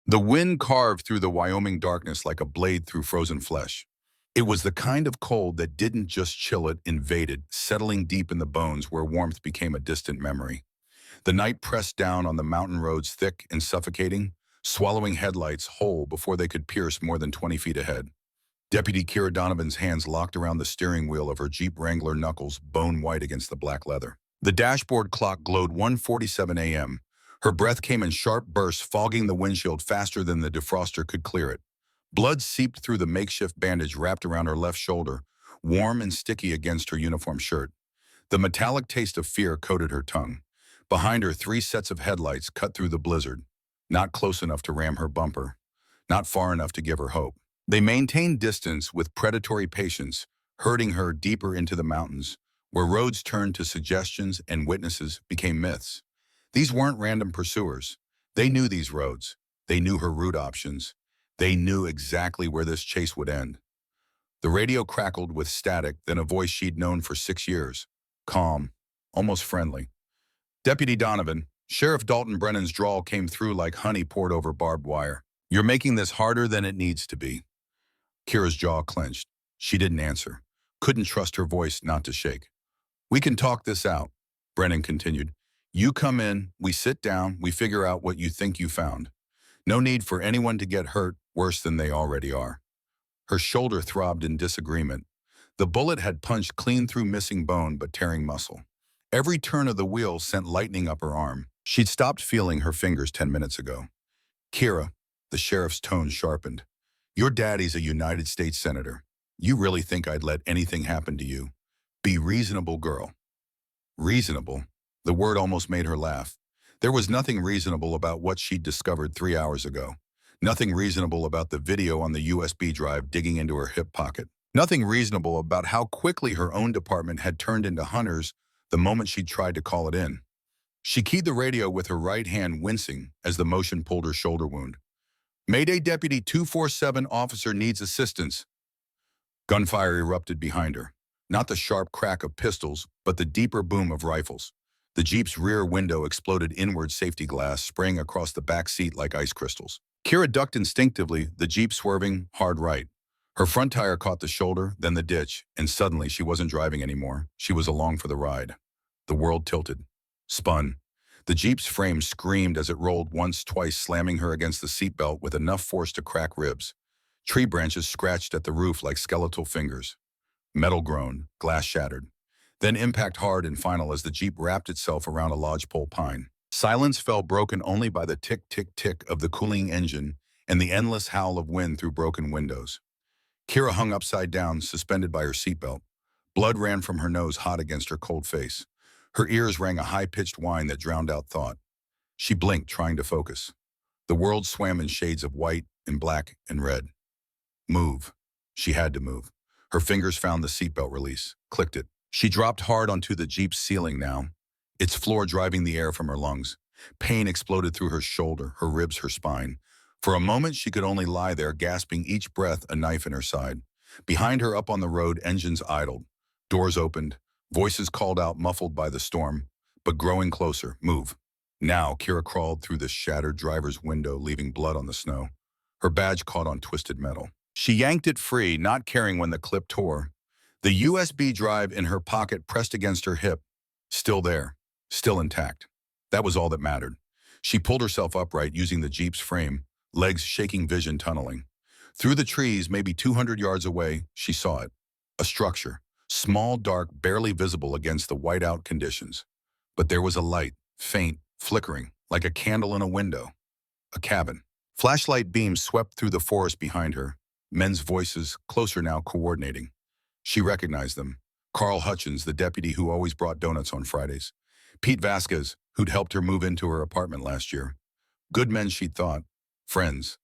The wind carved through the Wyoming darkness like a blade through frozen flesh. It was the kind of cold that didn't just chill, it invaded, settling deep in the bones where warmth became a distant memory. The night pressed down on the mountain roads thick and suffocating, swallowing headlights whole before they could pierce more than 20 feet ahead. Deputy Kira Donovan's hands locked around the steering wheel of her Jeep Wrangler, knuckles bone white against the black leather. The dashboard clock glowed 1:47 a.m. Her breath came in sharp bursts, fogging the windshield faster than the defroster could clear it. Blood seeped through the makeshift bandage wrapped around her left shoulder, warm and sticky against her uniform shirt. The metallic taste of fear coated her tongue. Behind her, 3 sets of headlights cut through the blizzard, not close enough to ram her bumper, not far enough to give her hope. They maintained distance with predatory patience, herding her deeper into the mountains, where roads turned to suggestions and witnesses became myths. These weren't random pursuers. They knew these roads. They knew her route options. They knew exactly where this chase would end. The radio crackled with static, then a voice she'd known for 6 years. Calm, almost friendly. Deputy Donovan, Sheriff Dalton Brennan's drawl came through like honey poured over barbed wire. You're making this harder than it needs to be. Kira's jaw clenched. She didn't answer. Couldn't trust her voice not to shake. We can talk this out, Brennan continued. You come in, we sit down, we figure out what you think you found. No need for anyone to get hurt worse than they already are. Her shoulder throbbed in disagreement. The bullet had punched clean through missing bone but tearing muscle. Every turn of the wheel sent lightning up her arm. She'd stopped feeling her fingers 10 minutes ago. Kira, the sheriff's tone sharpened. Your daddy's a United States Senator. You really think I'd let anything happen to you? Be reasonable, girl. Reasonable? The word almost made her laugh. There was nothing reasonable about what she'd discovered 3 hours ago. Nothing reasonable about the video on the USB drive digging into her hip pocket. Nothing reasonable about how quickly her own department had turned into hunters the moment she'd tried to call it in. She keyed the radio with her right hand, wincing as the motion pulled her shoulder wound. Mayday Deputy 247 officer needs assistance. Gunfire erupted behind her. Not the sharp crack of pistols, but the deeper boom of rifles. The Jeep's rear window exploded inward, safety glass spraying across the back seat like ice crystals. Kira ducked instinctively, the Jeep swerving hard right. Her front tire caught the shoulder, then the ditch, and suddenly she wasn't driving anymore. She was along for the ride. The world tilted, spun. The Jeep's frame screamed as it rolled once, twice, slamming her against the seatbelt with enough force to crack ribs. Tree branches scratched at the roof like skeletal fingers. Metal groaned, glass shattered. Then impact hard and final as the Jeep wrapped itself around a lodgepole pine. Silence fell, broken only by the tick-tick-tick of the cooling engine and the endless howl of wind through broken windows. Kira hung upside down, suspended by her seatbelt. Blood ran from her nose, hot against her cold face. Her ears rang a high-pitched whine that drowned out thought. She blinked, trying to focus. The world swam in shades of white and black and red. Move. She had to move. Her fingers found the seatbelt release, clicked it. She dropped hard onto the Jeep's ceiling now, its floor driving the air from her lungs. Pain exploded through her shoulder, her ribs, her spine. For a moment, she could only lie there, gasping each breath, a knife in her side. Behind her, up on the road, engines idled. Doors opened. Voices called out, muffled by the storm, but growing closer. Move. Now, Kira crawled through the shattered driver's window, leaving blood on the snow. Her badge caught on twisted metal. She yanked it free, not caring when the clip tore. The USB drive in her pocket pressed against her hip. Still there. Still intact. That was all that mattered. She pulled herself upright, using the Jeep's frame, legs shaking, vision tunneling. Through the trees, maybe 200 yards away, she saw it. A structure. Small, dark, barely visible against the whiteout conditions. But there was a light, faint, flickering, like a candle in a window. A cabin. Flashlight beams swept through the forest behind her. Men's voices, closer now, coordinating. She recognized them. Carl Hutchins, the deputy who always brought donuts on Fridays. Pete Vasquez, who'd helped her move into her apartment last year. Good men, she'd thought. Friends.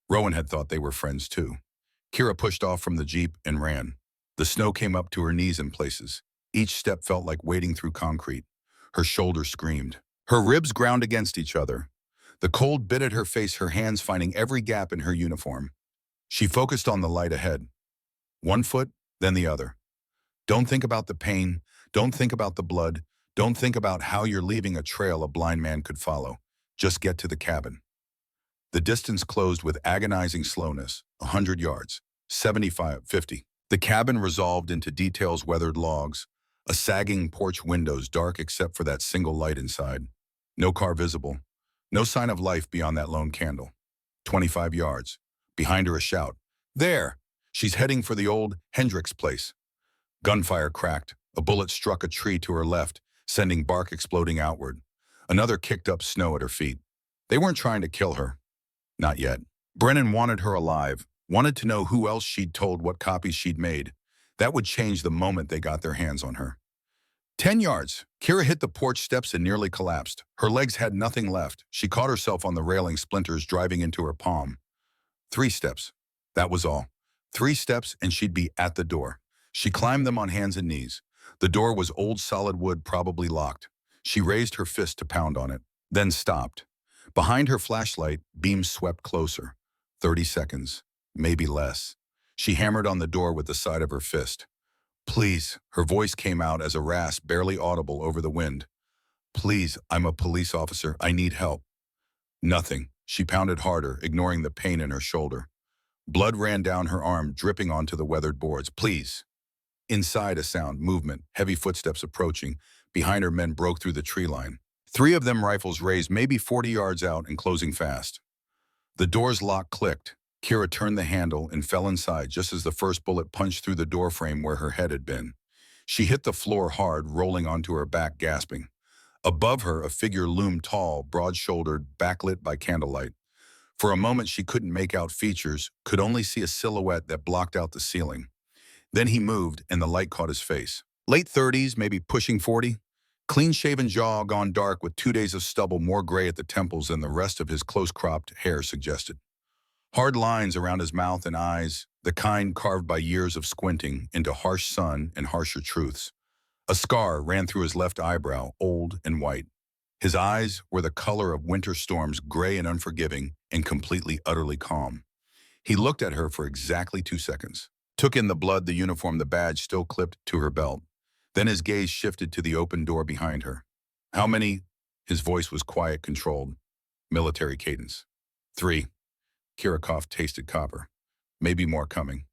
Rowan had thought they were friends, too. Kira pushed off from the Jeep and ran. The snow came up to her knees in places. Each step felt like wading through concrete. Her shoulders screamed. Her ribs ground against each other. The cold bit at her face, her hands finding every gap in her uniform. She focused on the light ahead. One foot, then the other. Don't think about the pain. Don't think about the blood. Don't think about how you're leaving a trail a blind man could follow. Just get to the cabin. The distance closed with agonizing slowness, 100 yards, 75, 50. The cabin resolved into details weathered logs, a sagging porch windows dark except for that single light inside. No car visible, no sign of life beyond that lone candle. 25 yards. Behind her a shout. There! She's heading for the old Hendricks place. Gunfire cracked. A bullet struck a tree to her left, sending bark exploding outward. Another kicked up snow at her feet. They weren't trying to kill her. Not yet. Brennan wanted her alive, wanted to know who else she'd told, what copies she'd made. That would change the moment they got their hands on her. 10 yards. Kira hit the porch steps and nearly collapsed. Her legs had nothing left. She caught herself on the railing, splinters driving into her palm. 3 steps. That was all. 3 steps and she'd be at the door. She climbed them on hands and knees. The door was old solid wood, probably locked. She raised her fist to pound on it, then stopped. Behind her flashlight, beams swept closer. 30 seconds, maybe less. She hammered on the door with the side of her fist. Please, her voice came out as a rasp barely audible over the wind. Please, I'm a police officer. I need help. Nothing. She pounded harder, ignoring the pain in her shoulder. Blood ran down her arm, dripping onto the weathered boards. Please. Inside, a sound, movement, heavy footsteps approaching. Behind her, men broke through the tree line. 3 of them, rifles raised, maybe 40 yards out and closing fast. The door's lock clicked. Kira turned the handle and fell inside just as the first bullet punched through the door frame where her head had been. She hit the floor hard, rolling onto her back, gasping. Above her, a figure loomed tall, broad-shouldered, backlit by candlelight. For a moment, she couldn't make out features, could only see a silhouette that blocked out the ceiling. Then he moved, and the light caught his face. Late 30s, maybe pushing 40. Clean-shaven jaw gone dark with 2 days of stubble more gray at the temples than the rest of his close-cropped hair suggested. Hard lines around his mouth and eyes, the kind carved by years of squinting into harsh sun and harsher truths. A scar ran through his left eyebrow, old and white. His eyes were the color of winter storms, gray and unforgiving, and completely, utterly calm. He looked at her for exactly 2 seconds, took in the blood, the uniform, the badge still clipped to her belt. Then his gaze shifted to the open door behind her. How many? His voice was quiet, controlled. Military cadence. 3. Kirikov tasted copper. Maybe more coming.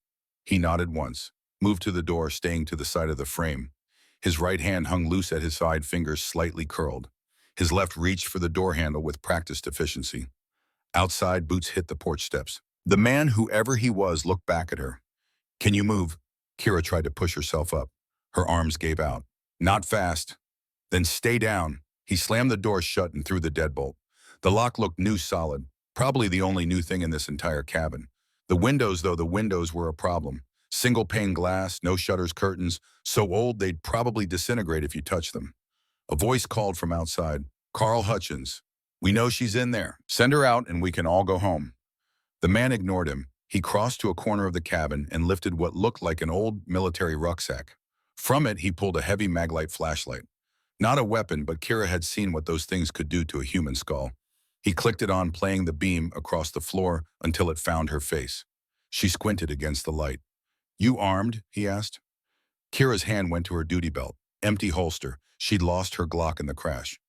He nodded once, moved to the door, staying to the side of the frame. His right hand hung loose at his side, fingers slightly curled. His left reached for the door handle with practiced efficiency. Outside, boots hit the porch steps. The man, whoever he was, looked back at her. Can you move? Kira tried to push herself up. Her arms gave out. Not fast. Then stay down. He slammed the door shut and threw the deadbolt. The lock looked new, solid. Probably the only new thing in this entire cabin. The windows, though, the windows were a problem. Single pane glass, no shutters, curtains, so old they'd probably disintegrate if you touched them. A voice called from outside. Carl Hutchins. We know she's in there. Send her out and we can all go home. The man ignored him. He crossed to a corner of the cabin and lifted what looked like an old military rucksack. From it, he pulled a heavy maglite flashlight. Not a weapon, but Kira had seen what those things could do to a human skull. He clicked it on, playing the beam across the floor until it found her face. She squinted against the light. You armed? He asked. Kira's hand went to her duty belt. Empty holster. She'd lost her Glock in the crash.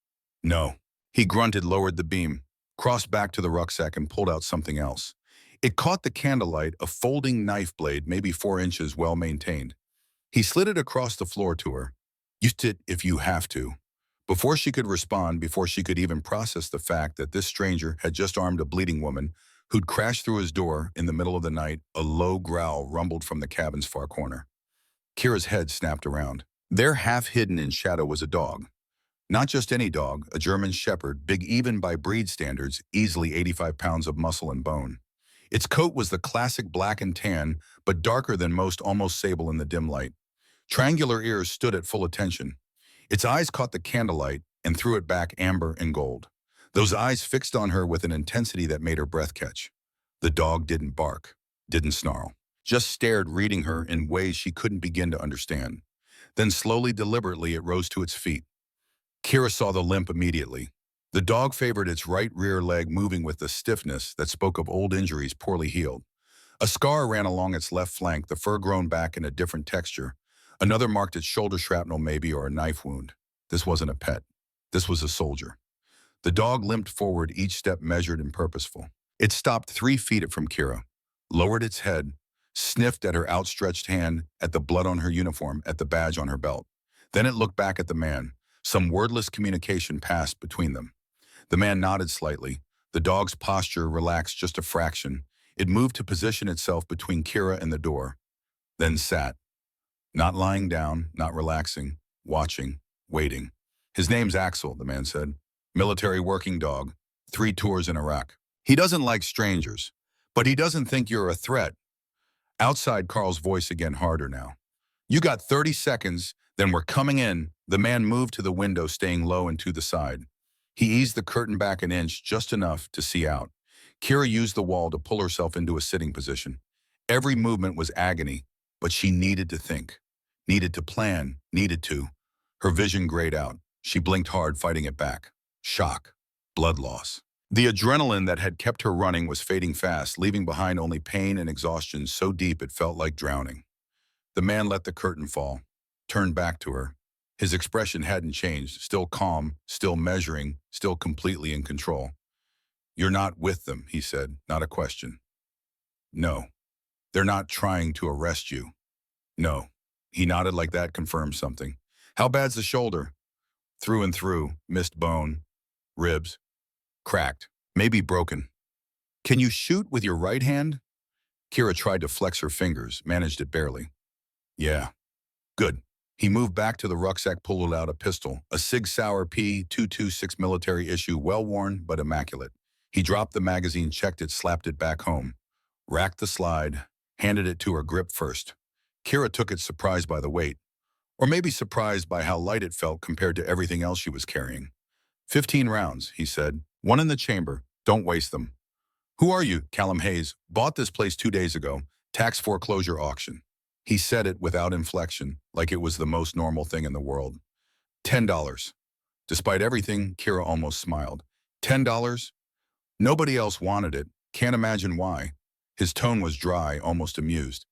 No. He grunted, lowered the beam, crossed back to the rucksack and pulled out something else. It caught the candlelight, a folding knife blade, maybe 4 inches, well maintained. He slid it across the floor to her. Use it if you have to. Before she could respond, before she could even process the fact that this stranger had just armed a bleeding woman who'd crashed through his door in the middle of the night, a low growl rumbled from the cabin's far corner. Kira's head snapped around. There, half hidden in shadow, was a dog. Not just any dog, a German shepherd, big even by breed standards, easily 85 pounds of muscle and bone. Its coat was the classic black and tan, but darker than most, almost sable in the dim light. Triangular ears stood at full attention. Its eyes caught the candlelight and threw it back, amber and gold. Those eyes fixed on her with an intensity that made her breath catch. The dog didn't bark, didn't snarl, just stared, reading her in ways she couldn't begin to understand. Then slowly, deliberately, it rose to its feet. Kira saw the limp immediately. The dog favored its right rear leg, moving with the stiffness that spoke of old injuries poorly healed. A scar ran along its left flank, the fur grown back in a different texture. Another marked its shoulder shrapnel maybe, or a knife wound. This wasn't a pet. This was a soldier. The dog limped forward, each step measured and purposeful. It stopped 3 feet from Kira, lowered its head, sniffed at her outstretched hand, at the blood on her uniform, at the badge on her belt. Then it looked back at the man. Some wordless communication passed between them. The man nodded slightly. The dog's posture relaxed just a fraction. It moved to position itself between Kira and the door, then sat, not lying down, not relaxing, watching, waiting. His name's Axel, the man said. Military working dog, 3 tours in Iraq. He doesn't like strangers, but he doesn't think you're a threat. Outside, Carl's voice again harder now. You got 30 seconds, then we're coming in. The man moved to the window, staying low and to the side. He eased the curtain back an inch, just enough to see out. Kira used the wall to pull herself into a sitting position. Every movement was agony, but she needed to think, needed to plan, needed to. Her vision grayed out. She blinked hard, fighting it back. Shock. Blood loss. The adrenaline that had kept her running was fading fast, leaving behind only pain and exhaustion so deep it felt like drowning. The man let the curtain fall, turned back to her. His expression hadn't changed, still calm, still measuring, still completely in control. You're not with them, he said, not a question. No. They're not trying to arrest you. No. He nodded like that confirmed something. How bad's the shoulder? Through and through, missed bone, ribs, cracked, maybe broken. Can you shoot with your right hand? Kira tried to flex her fingers, managed it barely. Yeah. Good. He moved back to the rucksack, pulled out a pistol, a Sig Sauer P226 military issue, well-worn but immaculate. He dropped the magazine, checked it, slapped it back home, racked the slide, handed it to her, grip first. Kira took it, surprised by the weight, or maybe surprised by how light it felt compared to everything else she was carrying. 15 rounds, he said. 1 in the chamber. Don't waste them. Who are you? Callum Hayes. Bought this place 2 days ago. Tax foreclosure auction. He said it without inflection, like it was the most normal thing in the world. $10. Despite everything, Kira almost smiled. $10? Nobody else wanted it. Can't imagine why. His tone was dry, almost amused.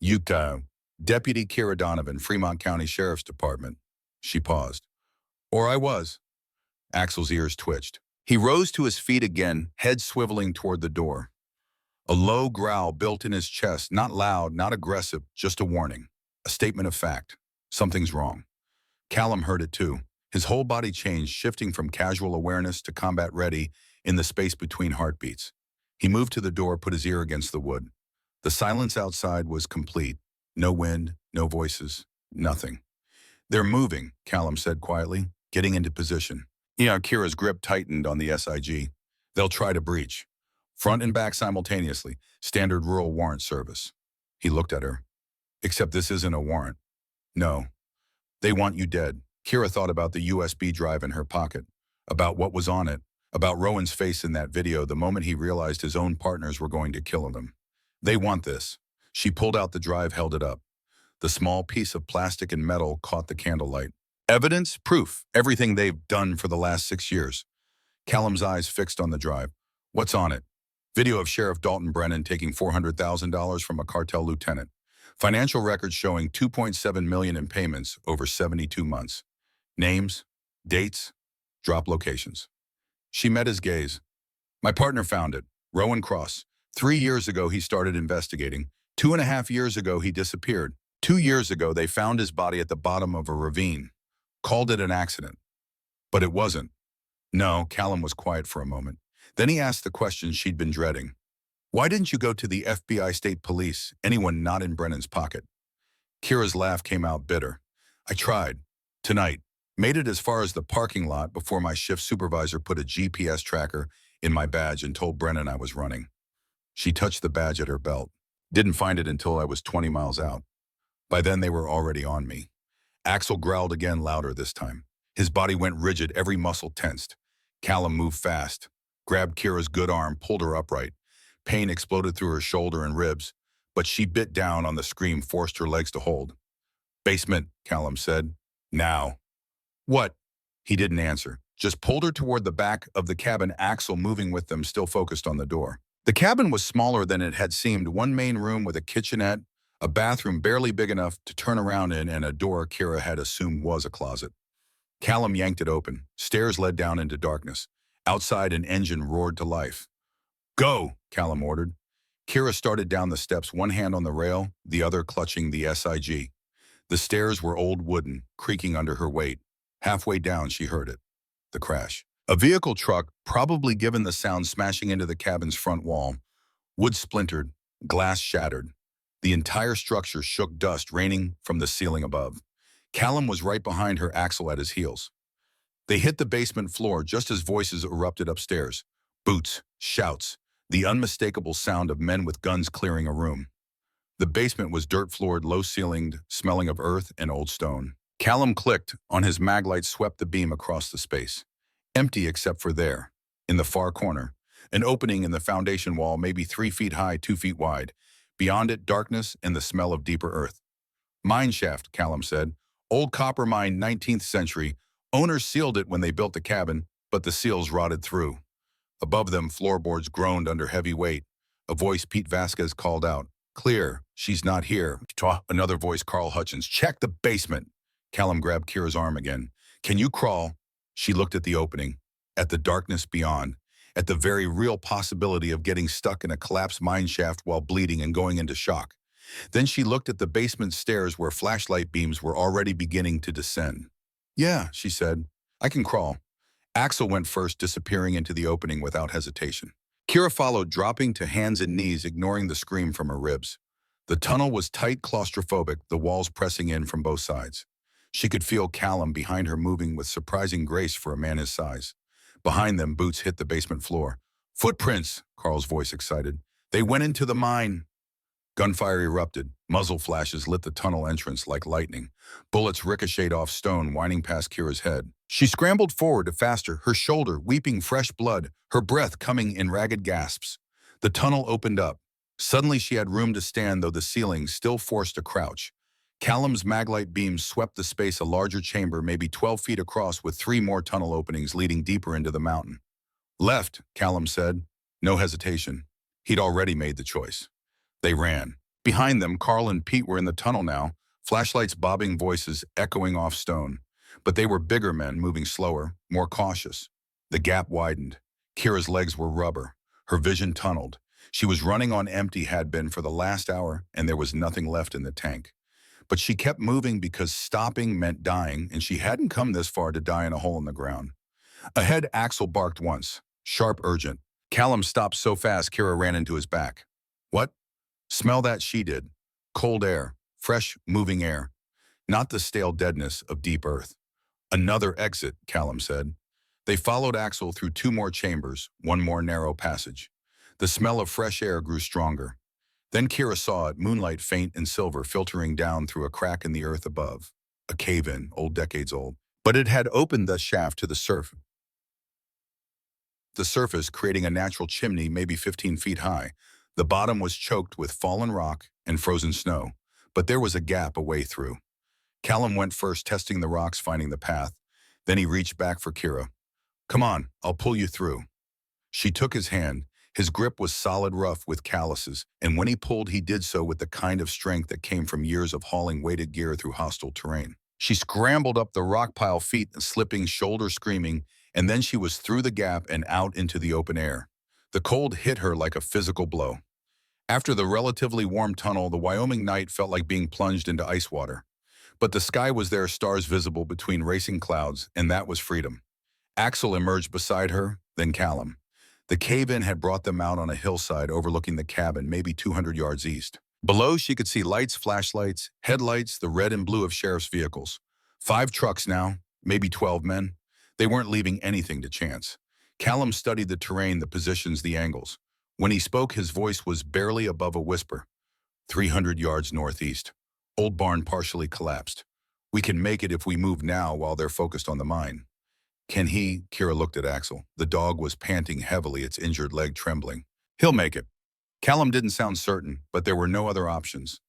Deputy Kira Donovan, Fremont County Sheriff's Department. She paused. Or I was. Axel's ears twitched. He rose to his feet again, head swiveling toward the door. A low growl built in his chest, not loud, not aggressive, just a warning. A statement of fact. Something's wrong. Callum heard it too. His whole body changed, shifting from casual awareness to combat ready in the space between heartbeats. He moved to the door, put his ear against the wood. The silence outside was complete. No wind, no voices, nothing. They're moving, Callum said quietly, getting into position. Kira's grip tightened on the SIG. They'll try to breach. Front and back simultaneously. Standard rural warrant service. He looked at her. Except this isn't a warrant. No. They want you dead. Kira thought about the USB drive in her pocket, about what was on it, about Rowan's face in that video the moment he realized his own partners were going to kill him. They want this. She pulled out the drive, held it up. The small piece of plastic and metal caught the candlelight. Evidence, proof, everything they've done for the last 6 years. Callum's eyes fixed on the drive. What's on it? Video of Sheriff Dalton Brennan taking $400,000 from a cartel lieutenant. Financial records showing $2.7 million in payments over 72 months. Names, dates, drop locations. She met his gaze. My partner found it. Rowan Cross. 3 years ago, he started investigating. 2.5 years ago, he disappeared. 2 years ago, they found his body at the bottom of a ravine. Called it an accident. But it wasn't. No, Callum was quiet for a moment. Then he asked the question she'd been dreading. Why didn't you go to the FBI State Police, anyone not in Brennan's pocket? Kira's laugh came out bitter. I tried. Tonight. Made it as far as the parking lot before my shift supervisor put a GPS tracker in my badge and told Brennan I was running. She touched the badge at her belt. Didn't find it until I was 20 miles out. By then they were already on me. Axel growled again, louder this time. His body went rigid, every muscle tensed. Callum moved fast, grabbed Kira's good arm, pulled her upright. Pain exploded through her shoulder and ribs, but she bit down on the scream, forced her legs to hold. Basement, Callum said. Now. What? He didn't answer, just pulled her toward the back of the cabin, Axel moving with them, still focused on the door. The cabin was smaller than it had seemed, one main room with a kitchenette, a bathroom barely big enough to turn around in, and a door Kira had assumed was a closet. Callum yanked it open. Stairs led down into darkness. Outside, an engine roared to life. Go, Callum ordered. Kira started down the steps, one hand on the rail, the other clutching the SIG. The stairs were old wooden, creaking under her weight. Halfway down, she heard it. The crash. A vehicle truck, probably given the sound smashing into the cabin's front wall. Wood splintered, glass shattered. The entire structure shook, dust raining from the ceiling above. Callum was right behind her, Axel at his heels. They hit the basement floor just as voices erupted upstairs. Boots, shouts, the unmistakable sound of men with guns clearing a room. The basement was dirt-floored, low-ceilinged, smelling of earth and old stone. Callum clicked on his maglite, swept the beam across the space. Empty except for there, in the far corner, an opening in the foundation wall, maybe 3 feet high, 2 feet wide. Beyond it, darkness and the smell of deeper earth. Mine shaft, Callum said. Old copper mine, 19th century. Owners sealed it when they built the cabin, but the seals rotted through. Above them, floorboards groaned under heavy weight. A voice Pete Vasquez called out. Clear, she's not here. Another voice, Carl Hutchins. Check the basement. Callum grabbed Kira's arm again. Can you crawl? She looked at the opening, at the darkness beyond, at the very real possibility of getting stuck in a collapsed mine shaft while bleeding and going into shock. Then she looked at the basement stairs where flashlight beams were already beginning to descend. Yeah, she said. I can crawl. Axel went first, disappearing into the opening without hesitation. Kira followed, dropping to hands and knees, ignoring the scream from her ribs. The tunnel was tight, claustrophobic, the walls pressing in from both sides. She could feel Callum behind her, moving with surprising grace for a man his size. Behind them, boots hit the basement floor. Footprints, Carl's voice excited. They went into the mine. Gunfire erupted. Muzzle flashes lit the tunnel entrance like lightning. Bullets ricocheted off stone, whining past Kira's head. She scrambled forward to faster, her shoulder weeping fresh blood, her breath coming in ragged gasps. The tunnel opened up. Suddenly she had room to stand, though the ceiling still forced a crouch. Callum's maglite beams swept the space, a larger chamber, maybe 12 feet across, with 3 more tunnel openings leading deeper into the mountain. Left, Callum said. No hesitation. He'd already made the choice. They ran. Behind them, Carl and Pete were in the tunnel now, flashlights bobbing, voices echoing off stone. But they were bigger men, moving slower, more cautious. The gap widened. Kira's legs were rubber. Her vision tunneled. She was running on empty, had been for the last hour, and there was nothing left in the tank. But she kept moving because stopping meant dying, and she hadn't come this far to die in a hole in the ground. Ahead, Axel barked once, sharp, urgent. Callum stopped so fast Kira ran into his back. What? Smell that, she did. Cold air, fresh, moving air. Not the stale deadness of deep earth. Another exit, Callum said. They followed Axel through 2 more chambers, 1 more narrow passage. The smell of fresh air grew stronger. Then Kira saw it, moonlight faint and silver filtering down through a crack in the earth above. A cave-in, decades old. But it had opened the shaft to the surface. The surface creating a natural chimney, maybe 15 feet high. The bottom was choked with fallen rock and frozen snow, but there was a gap, a way through. Callum went first, testing the rocks, finding the path. Then he reached back for Kira. Come on, I'll pull you through. She took his hand. His grip was solid, rough with calluses, and when he pulled, he did so with the kind of strength that came from years of hauling weighted gear through hostile terrain. She scrambled up the rock pile, feet slipping, shoulder screaming, and then she was through the gap and out into the open air. The cold hit her like a physical blow. After the relatively warm tunnel, the Wyoming night felt like being plunged into ice water. But the sky was there, stars visible between racing clouds, and that was freedom. Axel emerged beside her, then Callum. The cave-in had brought them out on a hillside overlooking the cabin, maybe 200 yards east. Below, she could see lights, flashlights, headlights, the red and blue of sheriff's vehicles. 5 trucks now, maybe 12 men. They weren't leaving anything to chance. Callum studied the terrain, the positions, the angles. When he spoke, his voice was barely above a whisper. 300 yards northeast. Old barn partially collapsed. We can make it if we move now while they're focused on the mine. Can he? Kira looked at Axel. The dog was panting heavily, its injured leg trembling. He'll make it. Callum didn't sound certain, but there were no other options.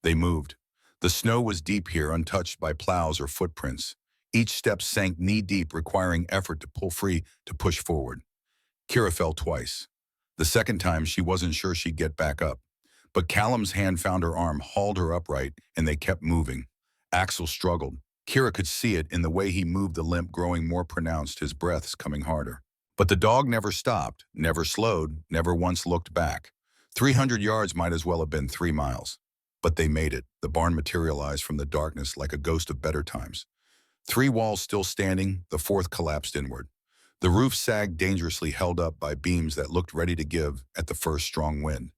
They moved. The snow was deep here, untouched by plows or footprints. Each step sank knee-deep, requiring effort to pull free, to push forward. Kira fell twice. The second time, she wasn't sure she'd get back up. But Callum's hand found her arm, hauled her upright, and they kept moving. Axel struggled. Kira could see it in the way he moved, the limp growing more pronounced, his breaths coming harder. But the dog never stopped, never slowed, never once looked back. 300 yards might as well have been 3 miles. But they made it. The barn materialized from the darkness like a ghost of better times. 3 walls still standing, the fourth collapsed inward. The roof sagged dangerously, held up by beams that looked ready to give at the first strong wind.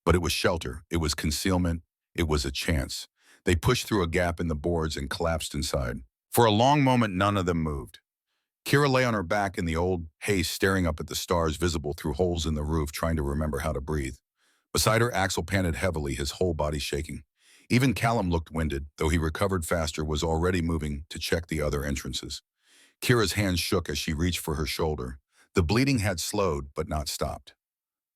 But it was shelter, it was concealment, it was a chance. They pushed through a gap in the boards and collapsed inside. For a long moment, none of them moved. Kira lay on her back in the old hay, staring up at the stars visible through holes in the roof, trying to remember how to breathe. Beside her, Axel panted heavily, his whole body shaking. Even Callum looked winded, though he recovered faster, was already moving to check the other entrances. Kira's hand shook as she reached for her shoulder. The bleeding had slowed, but not stopped.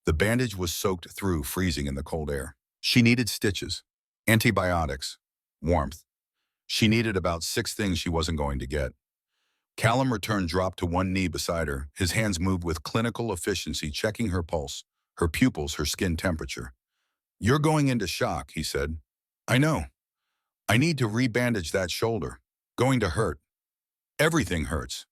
The bandage was soaked through, freezing in the cold air. She needed stitches, antibiotics, warmth. She needed about 6 things she wasn't going to get. Callum returned, dropped to one knee beside her. His hands moved with clinical efficiency, checking her pulse, her pupils, her skin temperature. "You're going into shock," he said. "I know. I need to rebandage that shoulder. Going to hurt. Everything hurts."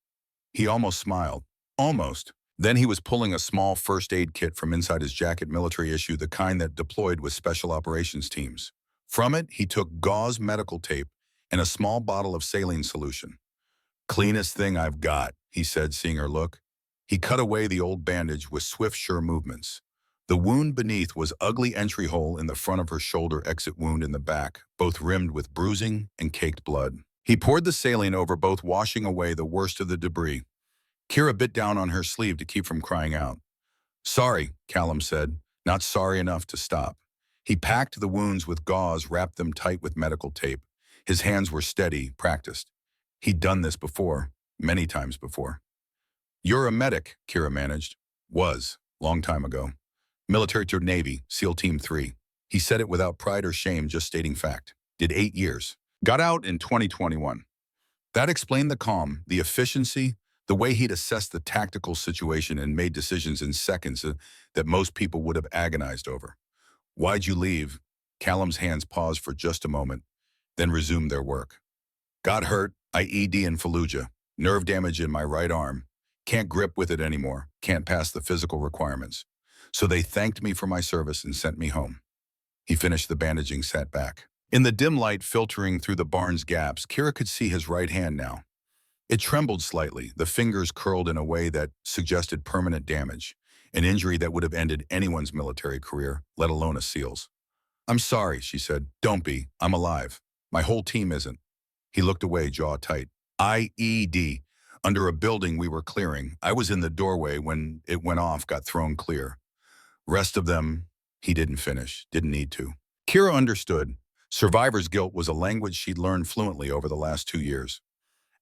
He almost smiled. Almost. Then he was pulling a small first aid kit from inside his jacket, military issue, the kind that deployed with special operations teams. From it, he took gauze, medical tape, and a small bottle of saline solution. "Cleanest thing I've got," he said, seeing her look. He cut away the old bandage with swift, sure movements. The wound beneath was ugly entry hole in the front of her shoulder, exit wound in the back, both rimmed with bruising and caked blood. He poured the saline over both, washing away the worst of the debris. Kira bit down on her sleeve to keep from crying out. "Sorry," Callum said, not sorry enough to stop. He packed the wounds with gauze, wrapped them tight with medical tape. His hands were steady, practiced. He'd done this before, many times before. "You're a medic," Kira managed. Was, long time ago. Military to Navy, SEAL Team 3. He said it without pride or shame, just stating fact. Did 8 years. Got out in 2021. That explained the calm, the efficiency, the way he'd assessed the tactical situation and made decisions in seconds that most people would have agonized over. "Why'd you leave?" Callum's hands paused for just a moment, then resumed their work. "Got hurt, IED in Fallujah. Nerve damage in my right arm. Can't grip with it anymore. Can't pass the physical requirements. So they thanked me for my service and sent me home." He finished the bandaging, sat back. In the dim light filtering through the barn's gaps, Kira could see his right hand now. It trembled slightly, the fingers curled in a way that suggested permanent damage, an injury that would have ended anyone's military career, let alone a SEAL's. "I'm sorry," she said. "Don't be. I'm alive. My whole team isn't." He looked away, jaw tight. "IED. Under a building we were clearing. I was in the doorway when it went off, got thrown clear. Rest of them," he didn't finish, didn't need to. Kira understood. Survivor's guilt was a language she'd learned fluently over the last 2 years.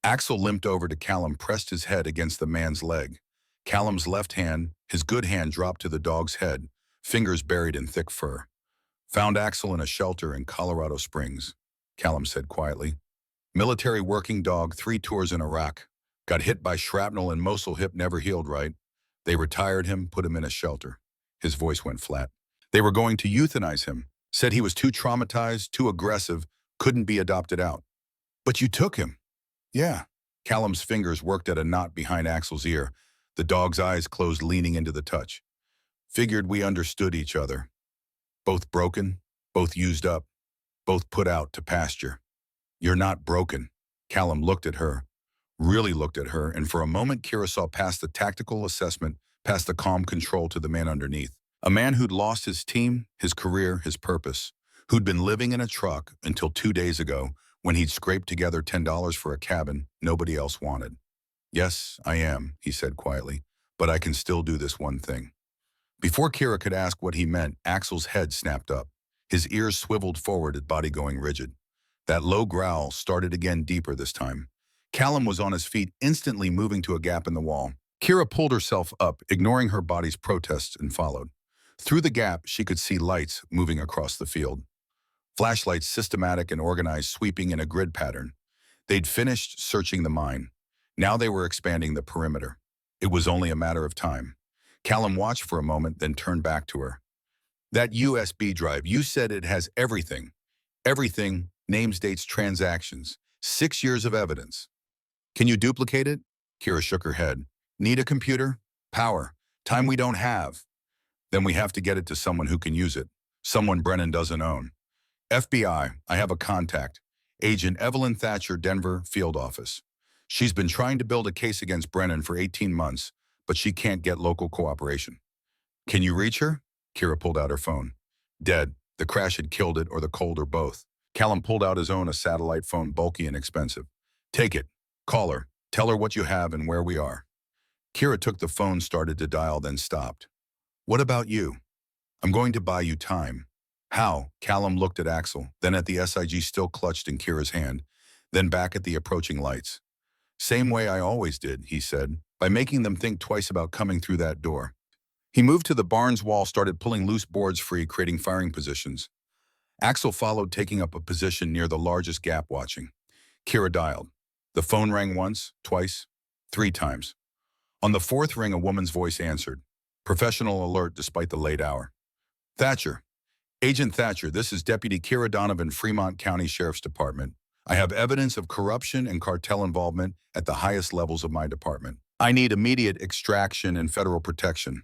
Axel limped over to Callum, pressed his head against the man's leg. Callum's left hand, his good hand, dropped to the dog's head, fingers buried in thick fur. "Found Axel in a shelter in Colorado Springs," Callum said quietly. "Military working dog, 3 tours in Iraq. Got hit by shrapnel and Mosul, hip never healed right. They retired him, put him in a shelter." His voice went flat. "They were going to euthanize him. Said he was too traumatized, too aggressive, couldn't be adopted out." "But you took him." "Yeah." Callum's fingers worked at a knot behind Axel's ear. The dog's eyes closed, leaning into the touch. "Figured we understood each other. Both broken, both used up, both put out to pasture." "You're not broken." Callum looked at her, really looked at her, and for a moment Kira saw past the tactical assessment, past the calm control, to the man underneath. A man who'd lost his team, his career, his purpose, who'd been living in a truck until 2 days ago when he'd scraped together $10 for a cabin nobody else wanted. "Yes, I am," he said quietly, "but I can still do this one thing." Before Kira could ask what he meant, Axel's head snapped up. His ears swiveled forward, his body going rigid. That low growl started again, deeper this time. Callum was on his feet, instantly moving to a gap in the wall. Kira pulled herself up, ignoring her body's protests, and followed. Through the gap, she could see lights moving across the field. Flashlights, systematic and organized, sweeping in a grid pattern. They'd finished searching the mine. Now they were expanding the perimeter. It was only a matter of time. Callum watched for a moment, then turned back to her. "That USB drive, you said it has everything. Everything, names, dates, transactions. 6 years of evidence. Can you duplicate it?" Kira shook her head. "Need a computer?" Power. Time we don't have. Then we have to get it to someone who can use it. Someone Brennan doesn't own. FBI, I have a contact. Agent Evelyn Thatcher, Denver Field Office. She's been trying to build a case against Brennan for 18 months, but she can't get local cooperation. Can you reach her? Kira pulled out her phone. Dead. The crash had killed it, or the cold, or both. Callum pulled out his own, a satellite phone, bulky and expensive. Take it. Call her. Tell her what you have and where we are. Kira took the phone, started to dial, then stopped. What about you? I'm going to buy you time. How? Callum looked at Axel, then at the SIG still clutched in Kira's hand, then back at the approaching lights. Same way I always did, he said, by making them think twice about coming through that door. He moved to the barn's wall, started pulling loose boards free, creating firing positions. Axel followed, taking up a position near the largest gap, watching. Kira dialed. The phone rang once, twice, 3 times. On the 4th ring, a woman's voice answered. Professional alert despite the late hour. Thatcher. Agent Thatcher, this is Deputy Kira Donovan, Fremont County Sheriff's Department. I have evidence of corruption and cartel involvement at the highest levels of my department. I need immediate extraction and federal protection.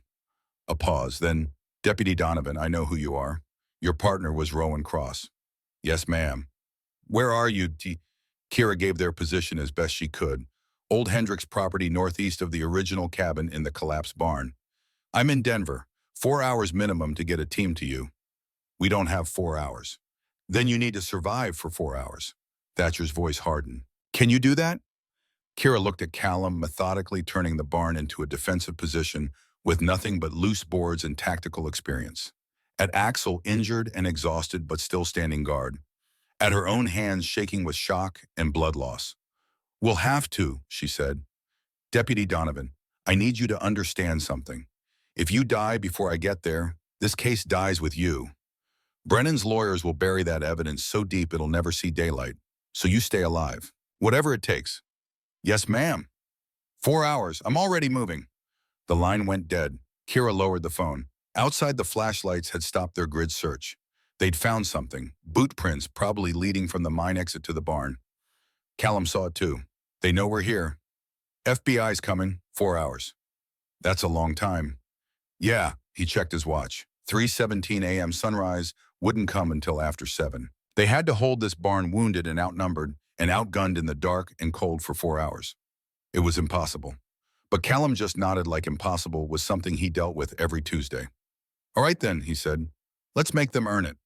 A pause, then, Deputy Donovan, I know who you are. Your partner was Rowan Cross. Yes, ma'am. Where are you? Kira gave their position as best she could. Old Hendricks property northeast of the original cabin in the collapsed barn. I'm in Denver. 4 hours minimum to get a team to you. We don't have 4 hours. Then you need to survive for 4 hours. Thatcher's voice hardened. Can you do that? Kira looked at Callum, methodically turning the barn into a defensive position with nothing but loose boards and tactical experience. At Axel, injured and exhausted but still standing guard. At her own hands shaking with shock and blood loss. We'll have to, she said. Deputy Donovan, I need you to understand something. If you die before I get there, this case dies with you. Brennan's lawyers will bury that evidence so deep it'll never see daylight. So you stay alive. Whatever it takes. Yes, ma'am. 4 hours. I'm already moving. The line went dead. Kira lowered the phone. Outside, the flashlights had stopped their grid search. They'd found something. Boot prints, probably leading from the mine exit to the barn. Callum saw it too. They know we're here. FBI's coming. 4 hours. That's a long time. Yeah, he checked his watch. 3:17 a.m. sunrise wouldn't come until after 7. They had to hold this barn wounded and outnumbered and outgunned in the dark and cold for 4 hours. It was impossible. But Callum just nodded like impossible was something he dealt with every Tuesday. All right then, he said. Let's make them earn it.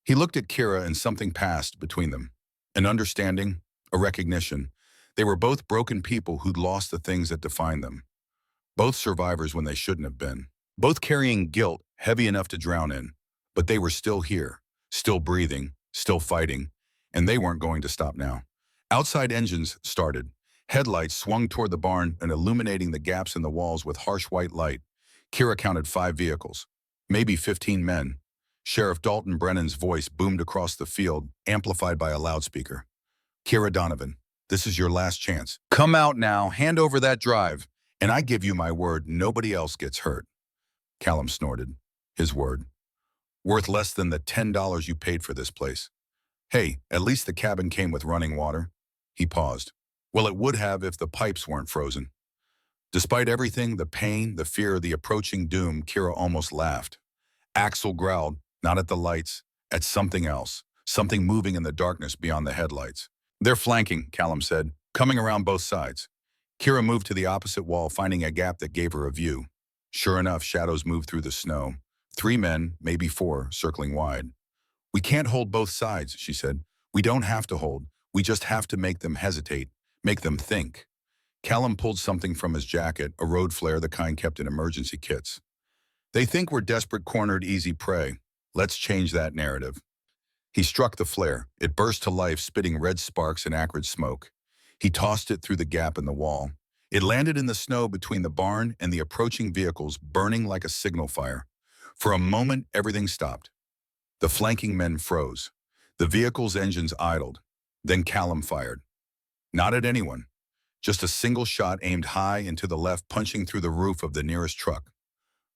He looked at Kira and something passed between them. An understanding, a recognition. They were both broken people who'd lost the things that defined them. Both survivors when they shouldn't have been. Both carrying guilt heavy enough to drown in. But they were still here, still breathing, still fighting, and they weren't going to stop now. Outside engines started. Headlights swung toward the barn and illuminating the gaps in the walls with harsh white light. Kira counted 5 vehicles, maybe 15 men. Sheriff Dalton Brennan's voice boomed across the field, amplified by a loudspeaker. Kira Donovan, this is your last chance. Come out now, hand over that drive, and I give you my word nobody else gets hurt. Callum snorted. His word. Worth less than the $10 you paid for this place. Hey, at least the cabin came with running water. He paused. Well, it would have if the pipes weren't frozen. Despite everything, the pain, the fear, the approaching doom, Kira almost laughed. Axel growled, not at the lights, at something else, something moving in the darkness beyond the headlights. They're flanking, Callum said, coming around both sides. Kira moved to the opposite wall, finding a gap that gave her a view. Sure enough, shadows moved through the snow. 3 men, maybe 4, circling wide. We can't hold both sides, she said. We don't have to hold. We just have to make them hesitate, make them think. Callum pulled something from his jacket, a road flare, the kind kept in emergency kits. They think we're desperate, cornered, easy prey. Let's change that narrative. He struck the flare. It burst to life, spitting red sparks and acrid smoke. He tossed it through the gap in the wall. It landed in the snow between the barn and the approaching vehicles, burning like a signal fire. For a moment, everything stopped. The flanking men froze. The vehicle's engines idled. Then Callum fired. Not at anyone. Just a single shot aimed high and to the left, punching through the roof of the nearest truck.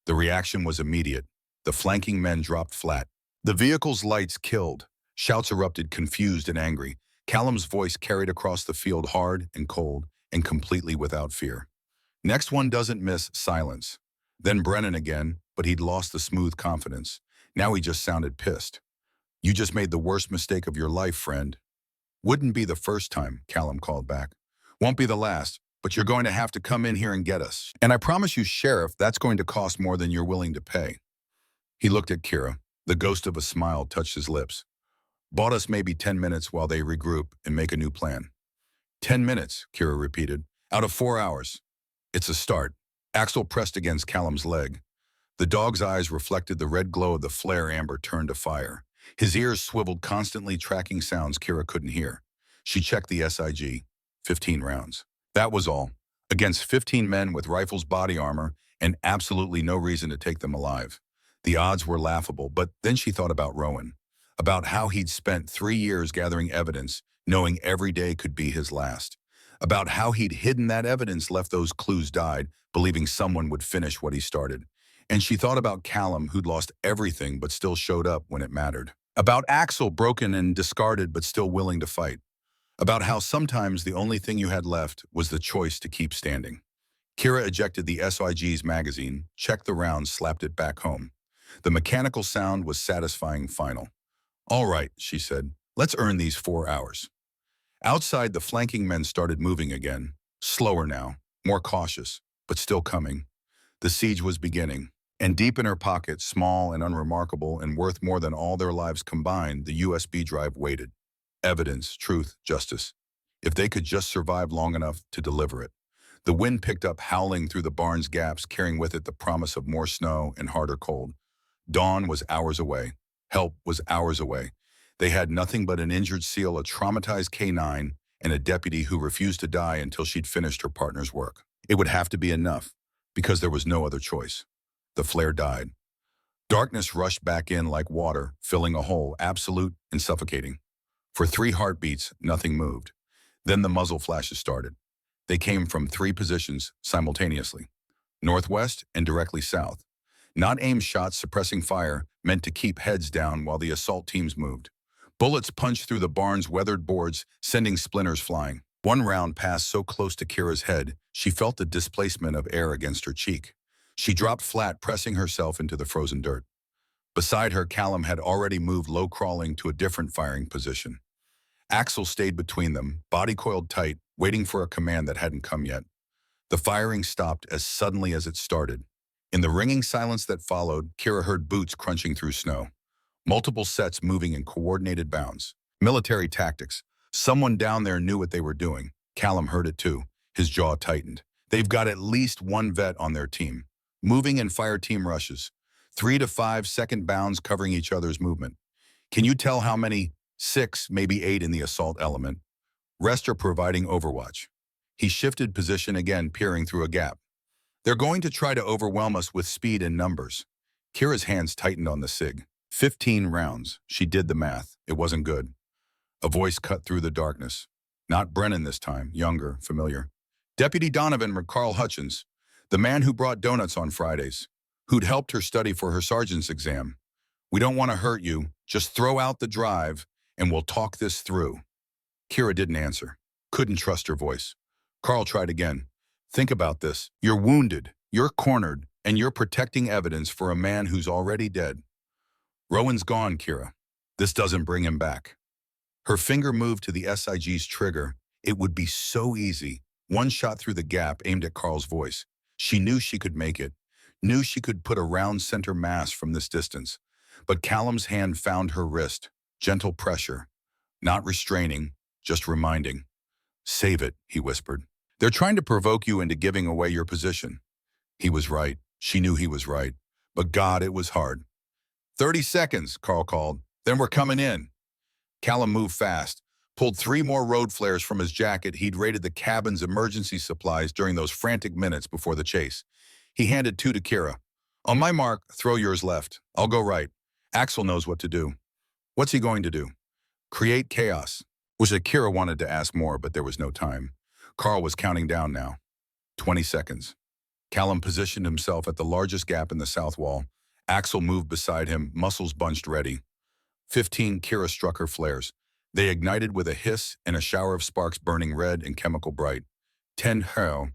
The reaction was immediate. The flanking men dropped flat. The vehicle's lights killed. Shouts erupted, confused and angry. Callum's voice carried across the field hard and cold and completely without fear. Next one doesn't miss, silence. Then Brennan again, but he'd lost the smooth confidence. Now he just sounded pissed. You just made the worst mistake of your life, friend. Wouldn't be the first time, Callum called back. Won't be the last, but you're going to have to come in here and get us. And I promise you, Sheriff, that's going to cost more than you're willing to pay. He looked at Kira. The ghost of a smile touched his lips. Bought us maybe 10 minutes while they regroup and make a new plan. 10 minutes, Kira repeated. Out of 4 hours. It's a start. Axel pressed against Callum's leg. The dog's eyes reflected the red glow of the flare amber turned to fire. His ears swiveled, constantly tracking sounds Kira couldn't hear. She checked the SIG. 15 rounds. That was all. Against 15 men with rifles, body armor, and absolutely no reason to take them alive. The odds were laughable, but then she thought about Rowan. About how he'd spent 3 years gathering evidence, knowing every day could be his last. About how he'd hidden that evidence, left those clues died, believing someone would finish what he started. And she thought about Callum, who'd lost everything but still showed up when it mattered. About Axel, broken and discarded but still willing to fight. About how sometimes the only thing you had left was the choice to keep standing. Kira ejected the SIG's magazine, checked the rounds, slapped it back home. The mechanical sound was satisfying, final. All right, she said, let's earn these 4 hours. Outside, the flanking men started moving again, slower now, more cautious, but still coming. The siege was beginning, and deep in her pocket, small and unremarkable and worth more than all their lives combined, the USB drive waited. Evidence, truth, justice. If they could just survive long enough to deliver it. The wind picked up, howling through the barn's gaps, carrying with it the promise of more snow and harder cold. Dawn was hours away. Help was hours away. They had nothing but an injured SEAL, a traumatized K-9, and a deputy who refused to die until she'd finished her partner's work. It would have to be enough, because there was no other choice. The flare died. Darkness rushed back in like water, filling a hole, absolute and suffocating. For 3 heartbeats, nothing moved. Then the muzzle flashes started. They came from 3 positions simultaneously, northwest and directly south. Not aimed shots suppressing fire, meant to keep heads down while the assault teams moved. Bullets punched through the barn's weathered boards, sending splinters flying. One round passed so close to Kira's head, she felt the displacement of air against her cheek. She dropped flat, pressing herself into the frozen dirt. Beside her, Callum had already moved low, crawling to a different firing position. Axel stayed between them, body coiled tight, waiting for a command that hadn't come yet. The firing stopped as suddenly as it started. In the ringing silence that followed, Kira heard boots crunching through snow. Multiple sets moving in coordinated bounds. Military tactics. Someone down there knew what they were doing. Callum heard it too. His jaw tightened. They've got at least 1 vet on their team. Moving in fire team rushes. 3 to 5 second bounds covering each other's movement. Can you tell how many? 6, maybe 8 in the assault element. Rest are providing overwatch. He shifted position again, peering through a gap. They're going to try to overwhelm us with speed and numbers. Kira's hands tightened on the SIG. 15 rounds. She did the math. It wasn't good. A voice cut through the darkness. Not Brennan this time, younger, familiar. Deputy Donovan or Carl Hutchins, the man who brought donuts on Fridays, who'd helped her study for her sergeant's exam. We don't want to hurt you. Just throw out the drive, and we'll talk this through. Kira didn't answer. Couldn't trust her voice. Carl tried again. Think about this. You're wounded, you're cornered, and you're protecting evidence for a man who's already dead. Rowan's gone, Kira. This doesn't bring him back. Her finger moved to the SIG's trigger. It would be so easy. One shot through the gap, aimed at Carl's voice. She knew she could make it. Knew she could put a round center mass from this distance. But Callum's hand found her wrist. Gentle pressure. Not restraining, just reminding. Save it, he whispered. They're trying to provoke you into giving away your position. He was right. She knew he was right. But God, it was hard. 30 seconds, Carl called. Then we're coming in. Callum moved fast, pulled 3 more road flares from his jacket. He'd raided the cabin's emergency supplies during those frantic minutes before the chase. He handed 2 to Kira. On my mark, throw yours left. I'll go right. Axel knows what to do. What's he going to do? Create chaos. Was it Kira wanted to ask more, but there was no time. Carl was counting down now. 20 seconds. Callum positioned himself at the largest gap in the south wall. Axel moved beside him, muscles bunched ready. 15, Kira struck her flares. They ignited with a hiss and a shower of sparks burning red and chemical bright. 10, hell.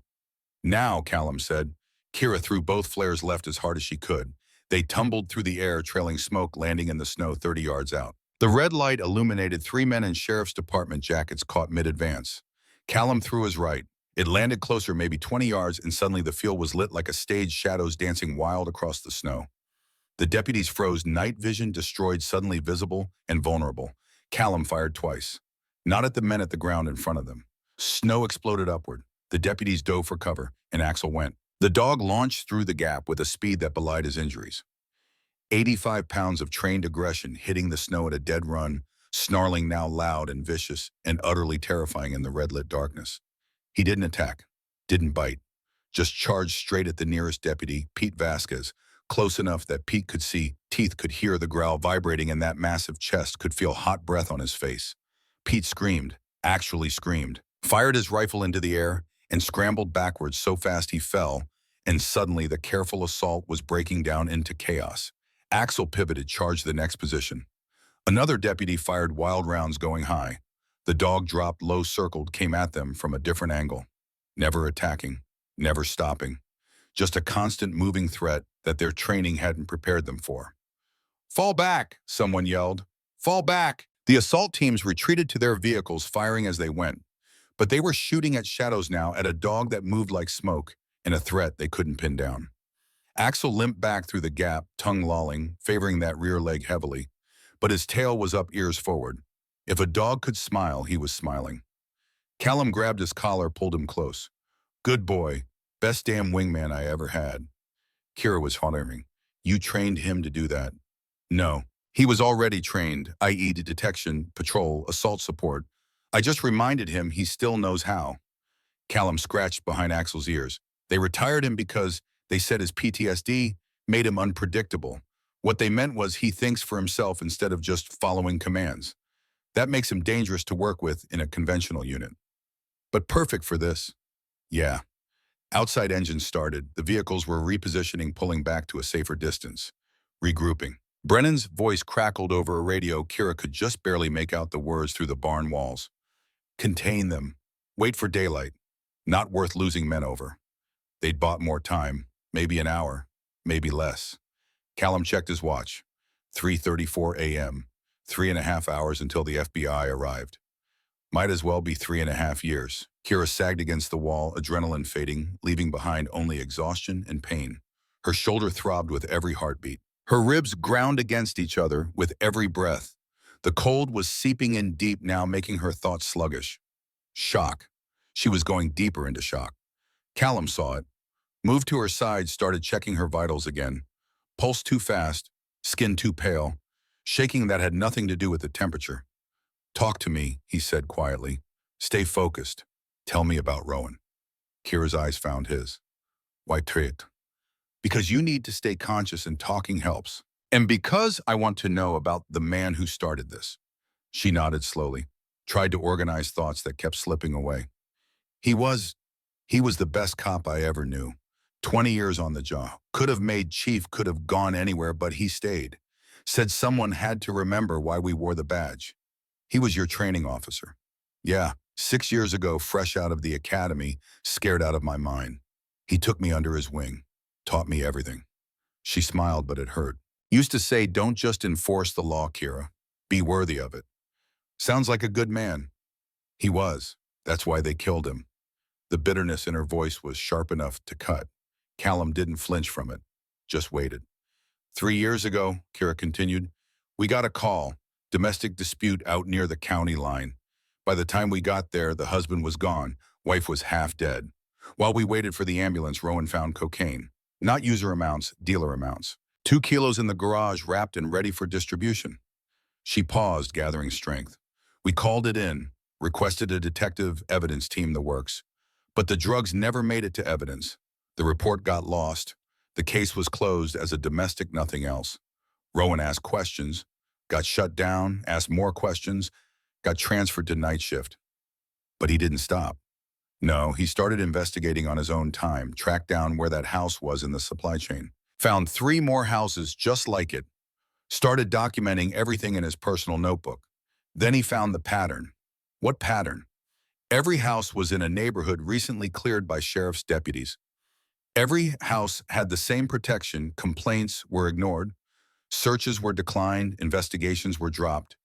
Now, Callum said. Kira threw both flares left as hard as she could. They tumbled through the air, trailing smoke, landing in the snow 30 yards out. The red light illuminated three men in sheriff's department jackets caught mid-advance. Callum threw his right. It landed closer, maybe 20 yards, and suddenly the field was lit like a stage, shadows dancing wild across the snow. The deputies froze, night vision destroyed, suddenly visible and vulnerable. Callum fired twice. Not at the men at the ground in front of them. Snow exploded upward. The deputies dove for cover, and Axel went. The dog launched through the gap with a speed that belied his injuries. 85 pounds of trained aggression hitting the snow at a dead run, snarling now loud and vicious and utterly terrifying in the red-lit darkness. He didn't attack, didn't bite, just charged straight at the nearest deputy, Pete Vasquez, close enough that Pete could see, teeth could hear the growl vibrating in that massive chest, could feel hot breath on his face. Pete screamed, actually screamed, fired his rifle into the air, and scrambled backwards so fast he fell, and suddenly the careful assault was breaking down into chaos. Axel pivoted, charged the next position. Another deputy fired wild rounds going high. The dog dropped low, circled, came at them from a different angle. Never attacking, never stopping. Just a constant moving threat that their training hadn't prepared them for. "Fall back," someone yelled. "Fall back." The assault teams retreated to their vehicles, firing as they went. But they were shooting at shadows now, at a dog that moved like smoke, and a threat they couldn't pin down. Axel limped back through the gap, tongue lolling, favoring that rear leg heavily. But his tail was up, ears forward. If a dog could smile, he was smiling. Callum grabbed his collar, pulled him close. "Good boy. Best damn wingman I ever had." Kira was hollering. "You trained him to do that?" "No. He was already trained, i.e. to detection, patrol, assault support. I just reminded him he still knows how." Callum scratched behind Axel's ears. "They retired him because they said his PTSD made him unpredictable. What they meant was he thinks for himself instead of just following commands. That makes him dangerous to work with in a conventional unit. But perfect for this." "Yeah." Outside engines started. The vehicles were repositioning, pulling back to a safer distance. Regrouping. Brennan's voice crackled over a radio. Kira could just barely make out the words through the barn walls. "Contain them. Wait for daylight. Not worth losing men over." They'd bought more time. Maybe an hour. Maybe less. Callum checked his watch. 3:34 a.m. 3.5 hours until the FBI arrived. Might as well be 3.5 years. Kira sagged against the wall, adrenaline fading, leaving behind only exhaustion and pain. Her shoulder throbbed with every heartbeat. Her ribs ground against each other with every breath. The cold was seeping in deep now, making her thoughts sluggish. Shock. She was going deeper into shock. Callum saw it. Moved to her side, started checking her vitals again. Pulse too fast, skin too pale, shaking that had nothing to do with the temperature. "Talk to me," he said quietly. "Stay focused. Tell me about Rowan." Kira's eyes found his. "Why treat?" "Because you need to stay conscious and talking helps. And because I want to know about the man who started this." She nodded slowly, tried to organize thoughts that kept slipping away. He was the best cop I ever knew. 20 years on the job. Could have made chief, could have gone anywhere, but he stayed. Said someone had to remember why we wore the badge. He was your training officer." "Yeah, 6 years ago, fresh out of the academy, scared out of my mind. He took me under his wing, taught me everything." She smiled, but it hurt. "Used to say, don't just enforce the law, Kira. Be worthy of it." "Sounds like a good man." "He was. That's why they killed him." The bitterness in her voice was sharp enough to cut. Callum didn't flinch from it, just waited. 3 years ago, Kira continued, we got a call, domestic dispute out near the county line. By the time we got there, the husband was gone, wife was half dead. While we waited for the ambulance, Rowan found cocaine. Not user amounts, dealer amounts. 2 kilos in the garage, wrapped and ready for distribution. She paused, gathering strength. We called it in, requested a detective evidence team, the works. But the drugs never made it to evidence. The report got lost. The case was closed as a domestic nothing else. Rowan asked questions, got shut down, asked more questions, got transferred to night shift. But he didn't stop. No, he started investigating on his own time, tracked down where that house was in the supply chain. Found 3 more houses just like it. Started documenting everything in his personal notebook. Then he found the pattern. What pattern? Every house was in a neighborhood recently cleared by sheriff's deputies. Every house had the same protection. Complaints were ignored, searches were declined, investigations were dropped,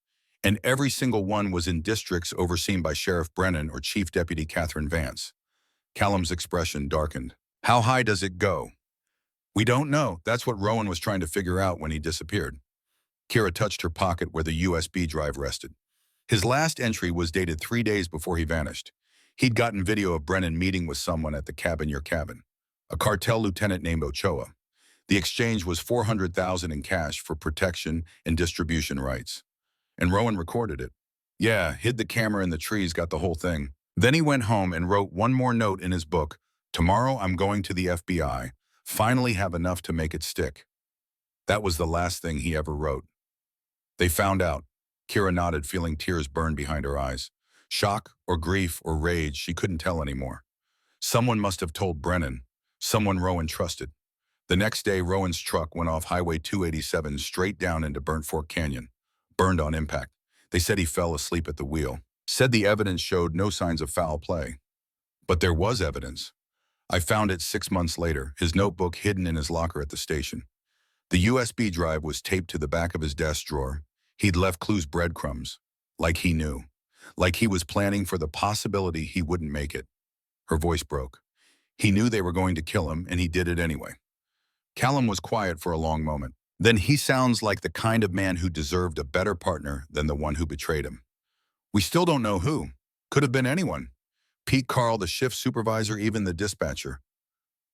and every single one was in districts overseen by Sheriff Brennan or Chief Deputy Catherine Vance. Callum's expression darkened. How high does it go? We don't know. That's what Rowan was trying to figure out when he disappeared. Kira touched her pocket where the USB drive rested. His last entry was dated 3 days before he vanished. He'd gotten video of Brennan meeting with someone at the cabin, your cabin, a cartel lieutenant named Ochoa. The exchange was $400,000 in cash for protection and distribution rights. And Rowan recorded it. Yeah, hid the camera in the trees, got the whole thing. Then he went home and wrote one more note in his book. Tomorrow I'm going to the FBI. Finally have enough to make it stick. That was the last thing he ever wrote. They found out. Kira nodded, feeling tears burn behind her eyes. Shock or grief or rage, she couldn't tell anymore. Someone must have told Brennan. Someone Rowan trusted. The next day, Rowan's truck went off Highway 287 straight down into Burnt Fork Canyon. Burned on impact. They said he fell asleep at the wheel. Said the evidence showed no signs of foul play. But there was evidence. I found it 6 months later, his notebook hidden in his locker at the station. The USB drive was taped to the back of his desk drawer. He'd left clues, breadcrumbs. Like he knew. Like he was planning for the possibility he wouldn't make it. Her voice broke. He knew they were going to kill him, and he did it anyway. Callum was quiet for a long moment. Then he sounds like the kind of man who deserved a better partner than the one who betrayed him. We still don't know who. Could have been anyone. Pete Carl, the shift supervisor, even the dispatcher.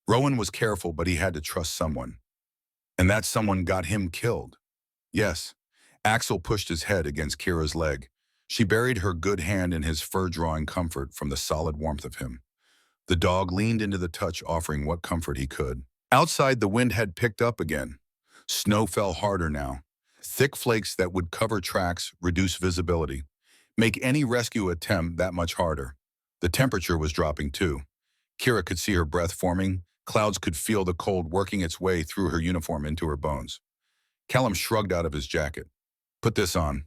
Rowan was careful, but he had to trust someone. And that someone got him killed. Yes. Axel pushed his head against Kira's leg. She buried her good hand in his fur, drawing comfort from the solid warmth of him. The dog leaned into the touch, offering what comfort he could. Outside, the wind had picked up again. Snow fell harder now. Thick flakes that would cover tracks, reduce visibility, make any rescue attempt that much harder. The temperature was dropping too. Kira could see her breath forming. Clouds could feel the cold working its way through her uniform into her bones. Callum shrugged out of his jacket. Put this on.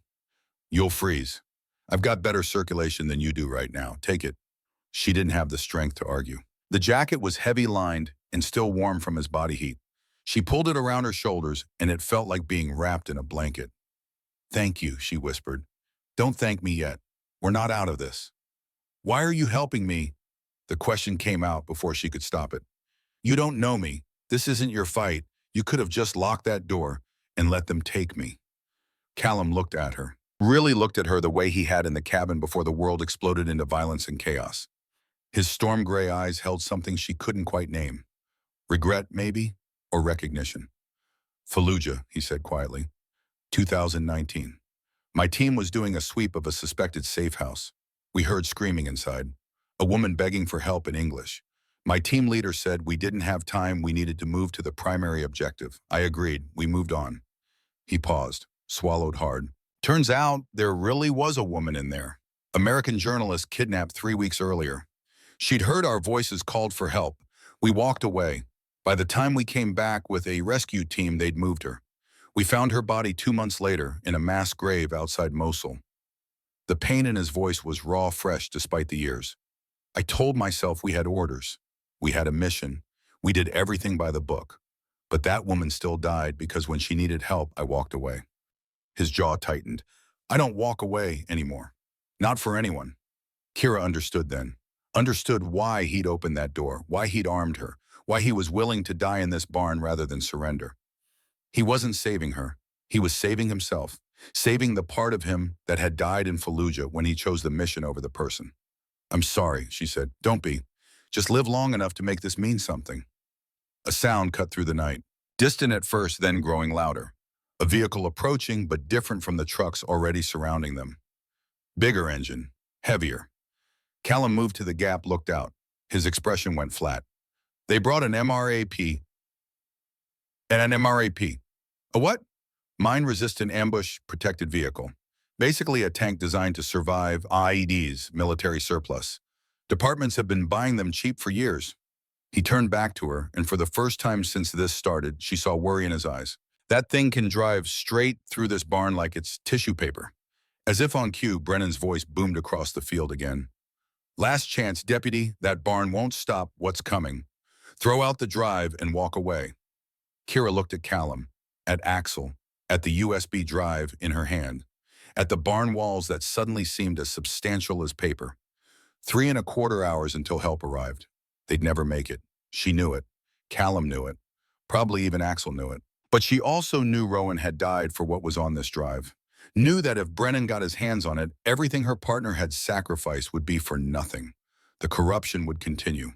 You'll freeze. I've got better circulation than you do right now. Take it. She didn't have the strength to argue. The jacket was heavy-lined and still warm from his body heat. She pulled it around her shoulders, and it felt like being wrapped in a blanket. Thank you, she whispered. Don't thank me yet. We're not out of this. Why are you helping me? The question came out before she could stop it. You don't know me. This isn't your fight. You could have just locked that door and let them take me. Callum looked at her. Really looked at her the way he had in the cabin before the world exploded into violence and chaos. His storm gray eyes held something she couldn't quite name. Regret, maybe, or recognition. Fallujah, he said quietly. 2019. My team was doing a sweep of a suspected safe house. We heard screaming inside. A woman begging for help in English. My team leader said we didn't have time, we needed to move to the primary objective. I agreed. We moved on. He paused, swallowed hard. Turns out there really was a woman in there. American journalist kidnapped 3 weeks earlier. She'd heard our voices called for help. We walked away. By the time we came back with a rescue team, they'd moved her. We found her body 2 months later in a mass grave outside Mosul. The pain in his voice was raw, fresh despite the years. I told myself we had orders. We had a mission. We did everything by the book. But that woman still died because when she needed help, I walked away. His jaw tightened. I don't walk away anymore. Not for anyone. Kira understood then. Understood why he'd opened that door, why he'd armed her, why he was willing to die in this barn rather than surrender. He wasn't saving her. He was saving himself, saving the part of him that had died in Fallujah when he chose the mission over the person. I'm sorry, she said. Don't be. Just live long enough to make this mean something. A sound cut through the night, distant at first, then growing louder. A vehicle approaching, but different from the trucks already surrounding them. Bigger engine, heavier. Callum moved to the gap, looked out. His expression went flat. They brought an MRAP. An MRAP. A what? Mine-resistant ambush-protected vehicle. Basically a tank designed to survive IEDs, military surplus. Departments have been buying them cheap for years. He turned back to her, and for the first time since this started, she saw worry in his eyes. That thing can drive straight through this barn like it's tissue paper. As if on cue, Brennan's voice boomed across the field again. Last chance, deputy. That barn won't stop what's coming. Throw out the drive and walk away. Kira looked at Callum, at Axel, at the USB drive in her hand, at the barn walls that suddenly seemed as substantial as paper. 3.25 hours until help arrived. They'd never make it. She knew it. Callum knew it. Probably even Axel knew it. But she also knew Rowan had died for what was on this drive. Knew that if Brennan got his hands on it, everything her partner had sacrificed would be for nothing. The corruption would continue.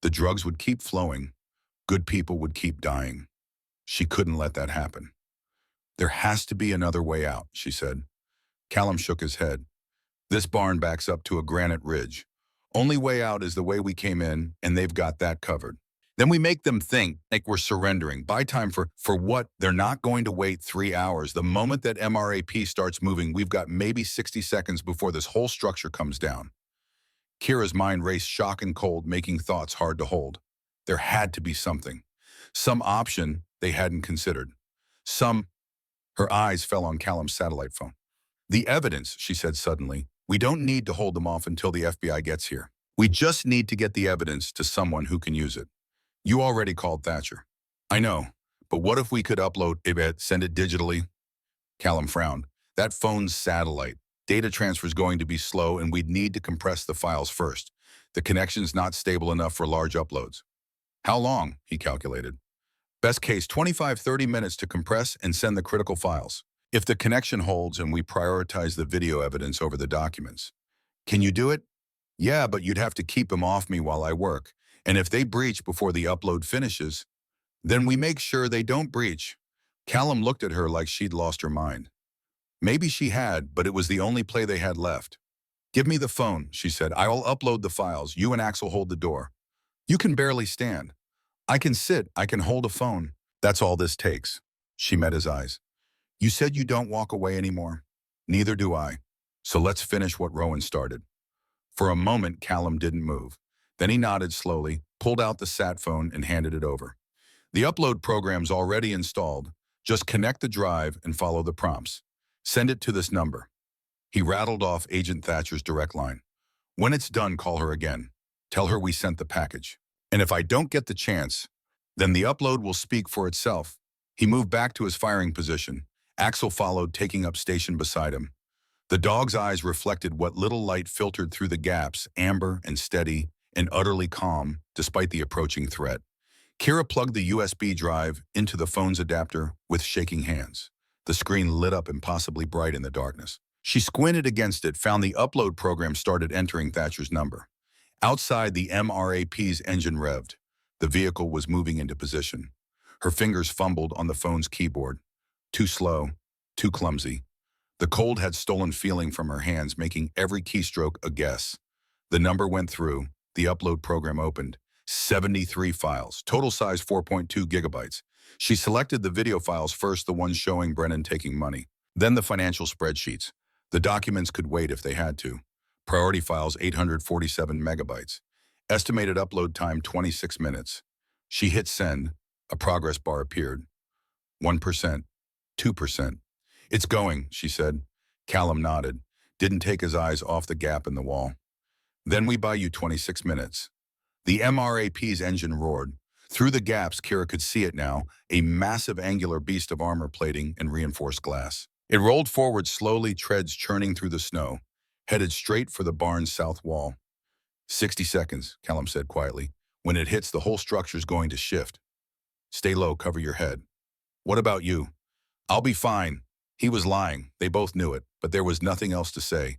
The drugs would keep flowing. Good people would keep dying. She couldn't let that happen. There has to be another way out, she said. Callum shook his head. This barn backs up to a granite ridge. Only way out is the way we came in, and they've got that covered. Then we make them think like we're surrendering. Buy time for what? They're not going to wait 3 hours. The moment that MRAP starts moving, we've got maybe 60 seconds before this whole structure comes down. Kira's mind raced shock and cold, making thoughts hard to hold. There had to be something. Some option they hadn't considered. Her eyes fell on Callum's satellite phone. The evidence, she said suddenly. We don't need to hold them off until the FBI gets here. We just need to get the evidence to someone who can use it. You already called Thatcher. I know, but what if we could upload it, send it digitally? Callum frowned. That phone's satellite. Data transfer is going to be slow, and we'd need to compress the files first. The connection's not stable enough for large uploads. How long? He calculated. Best case, 25-30 minutes to compress and send the critical files. If the connection holds and we prioritize the video evidence over the documents. Can you do it? Yeah, but you'd have to keep them off me while I work. And if they breach before the upload finishes, then we make sure they don't breach. Callum looked at her like she'd lost her mind. Maybe she had, but it was the only play they had left. Give me the phone, she said. I'll upload the files. You and Axel hold the door. You can barely stand. I can sit. I can hold a phone. That's all this takes. She met his eyes. You said you don't walk away anymore. Neither do I. So let's finish what Rowan started. For a moment, Callum didn't move. Then he nodded slowly, pulled out the sat phone, and handed it over. The upload program's already installed. Just connect the drive and follow the prompts. Send it to this number. He rattled off Agent Thatcher's direct line. When it's done, call her again. Tell her we sent the package. And if I don't get the chance, then the upload will speak for itself. He moved back to his firing position. Axel followed, taking up station beside him. The dog's eyes reflected what little light filtered through the gaps, amber and steady and utterly calm, despite the approaching threat. Kira plugged the USB drive into the phone's adapter with shaking hands. The screen lit up impossibly bright in the darkness. She squinted against it, found the upload program started entering Thatcher's number. Outside, the MRAP's engine revved. The vehicle was moving into position. Her fingers fumbled on the phone's keyboard. Too slow, too clumsy. The cold had stolen feeling from her hands, making every keystroke a guess. The number went through. The upload program opened. 73 files, total size 4.2 gigabytes. She selected the video files first, the ones showing Brennan taking money. Then the financial spreadsheets. The documents could wait if they had to. Priority files 847 megabytes. Estimated upload time 26 minutes. She hit send. A progress bar appeared. 1%, 2%. It's going, she said. Callum nodded. Didn't take his eyes off the gap in the wall. Then we buy you 26 minutes. The MRAP's engine roared. Through the gaps, Kira could see it now, a massive angular beast of armor plating and reinforced glass. It rolled forward slowly, treads churning through the snow, headed straight for the barn's south wall. 60 seconds, Callum said quietly. When it hits, the whole structure's going to shift. Stay low, cover your head. What about you? I'll be fine. He was lying. They both knew it, but there was nothing else to say.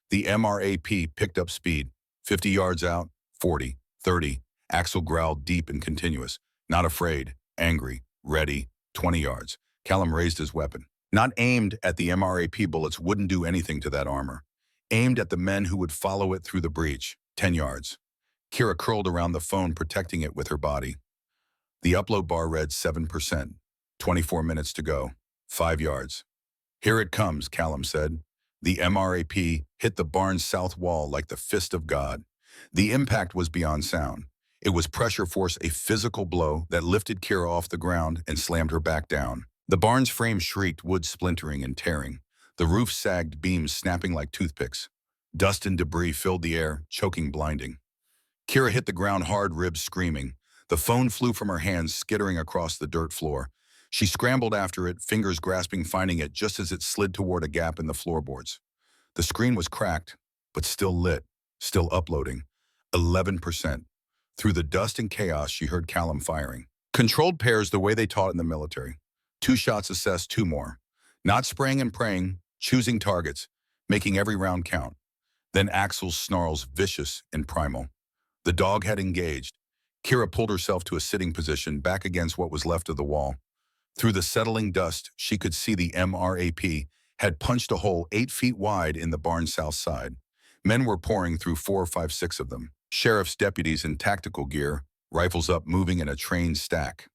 The MRAP picked up speed. 50 yards out, 40, 30. Axel growled deep and continuous. Not afraid, angry, ready, 20 yards. Callum raised his weapon. Not aimed at the MRAP bullets, wouldn't do anything to that armor. Aimed at the men who would follow it through the breach. 10 yards. Kira curled around the phone, protecting it with her body. The upload bar read 7%. 24 minutes to go. 5 yards. Here it comes, Callum said. The MRAP hit the barn's south wall like the fist of God. The impact was beyond sound. It was pressure force, a physical blow that lifted Kira off the ground and slammed her back down. The barn's frame shrieked, wood splintering and tearing. The roof sagged, beams snapping like toothpicks. Dust and debris filled the air, choking blinding. Kira hit the ground hard, ribs screaming. The phone flew from her hands, skittering across the dirt floor. She scrambled after it, fingers grasping, finding it just as it slid toward a gap in the floorboards. The screen was cracked, but still lit, still uploading. 11%. Through the dust and chaos, she heard Callum firing. Controlled pairs the way they taught in the military. 2 shots assessed, 2 more. Not spraying and praying, choosing targets, making every round count. Then Axel's snarls, vicious and primal. The dog had engaged. Kira pulled herself to a sitting position, back against what was left of the wall. Through the settling dust, she could see the MRAP had punched a hole 8 feet wide in the barn's south side. Men were pouring through 4, 5, 6 of them. Sheriff's deputies in tactical gear, rifles up, moving in a trained stack.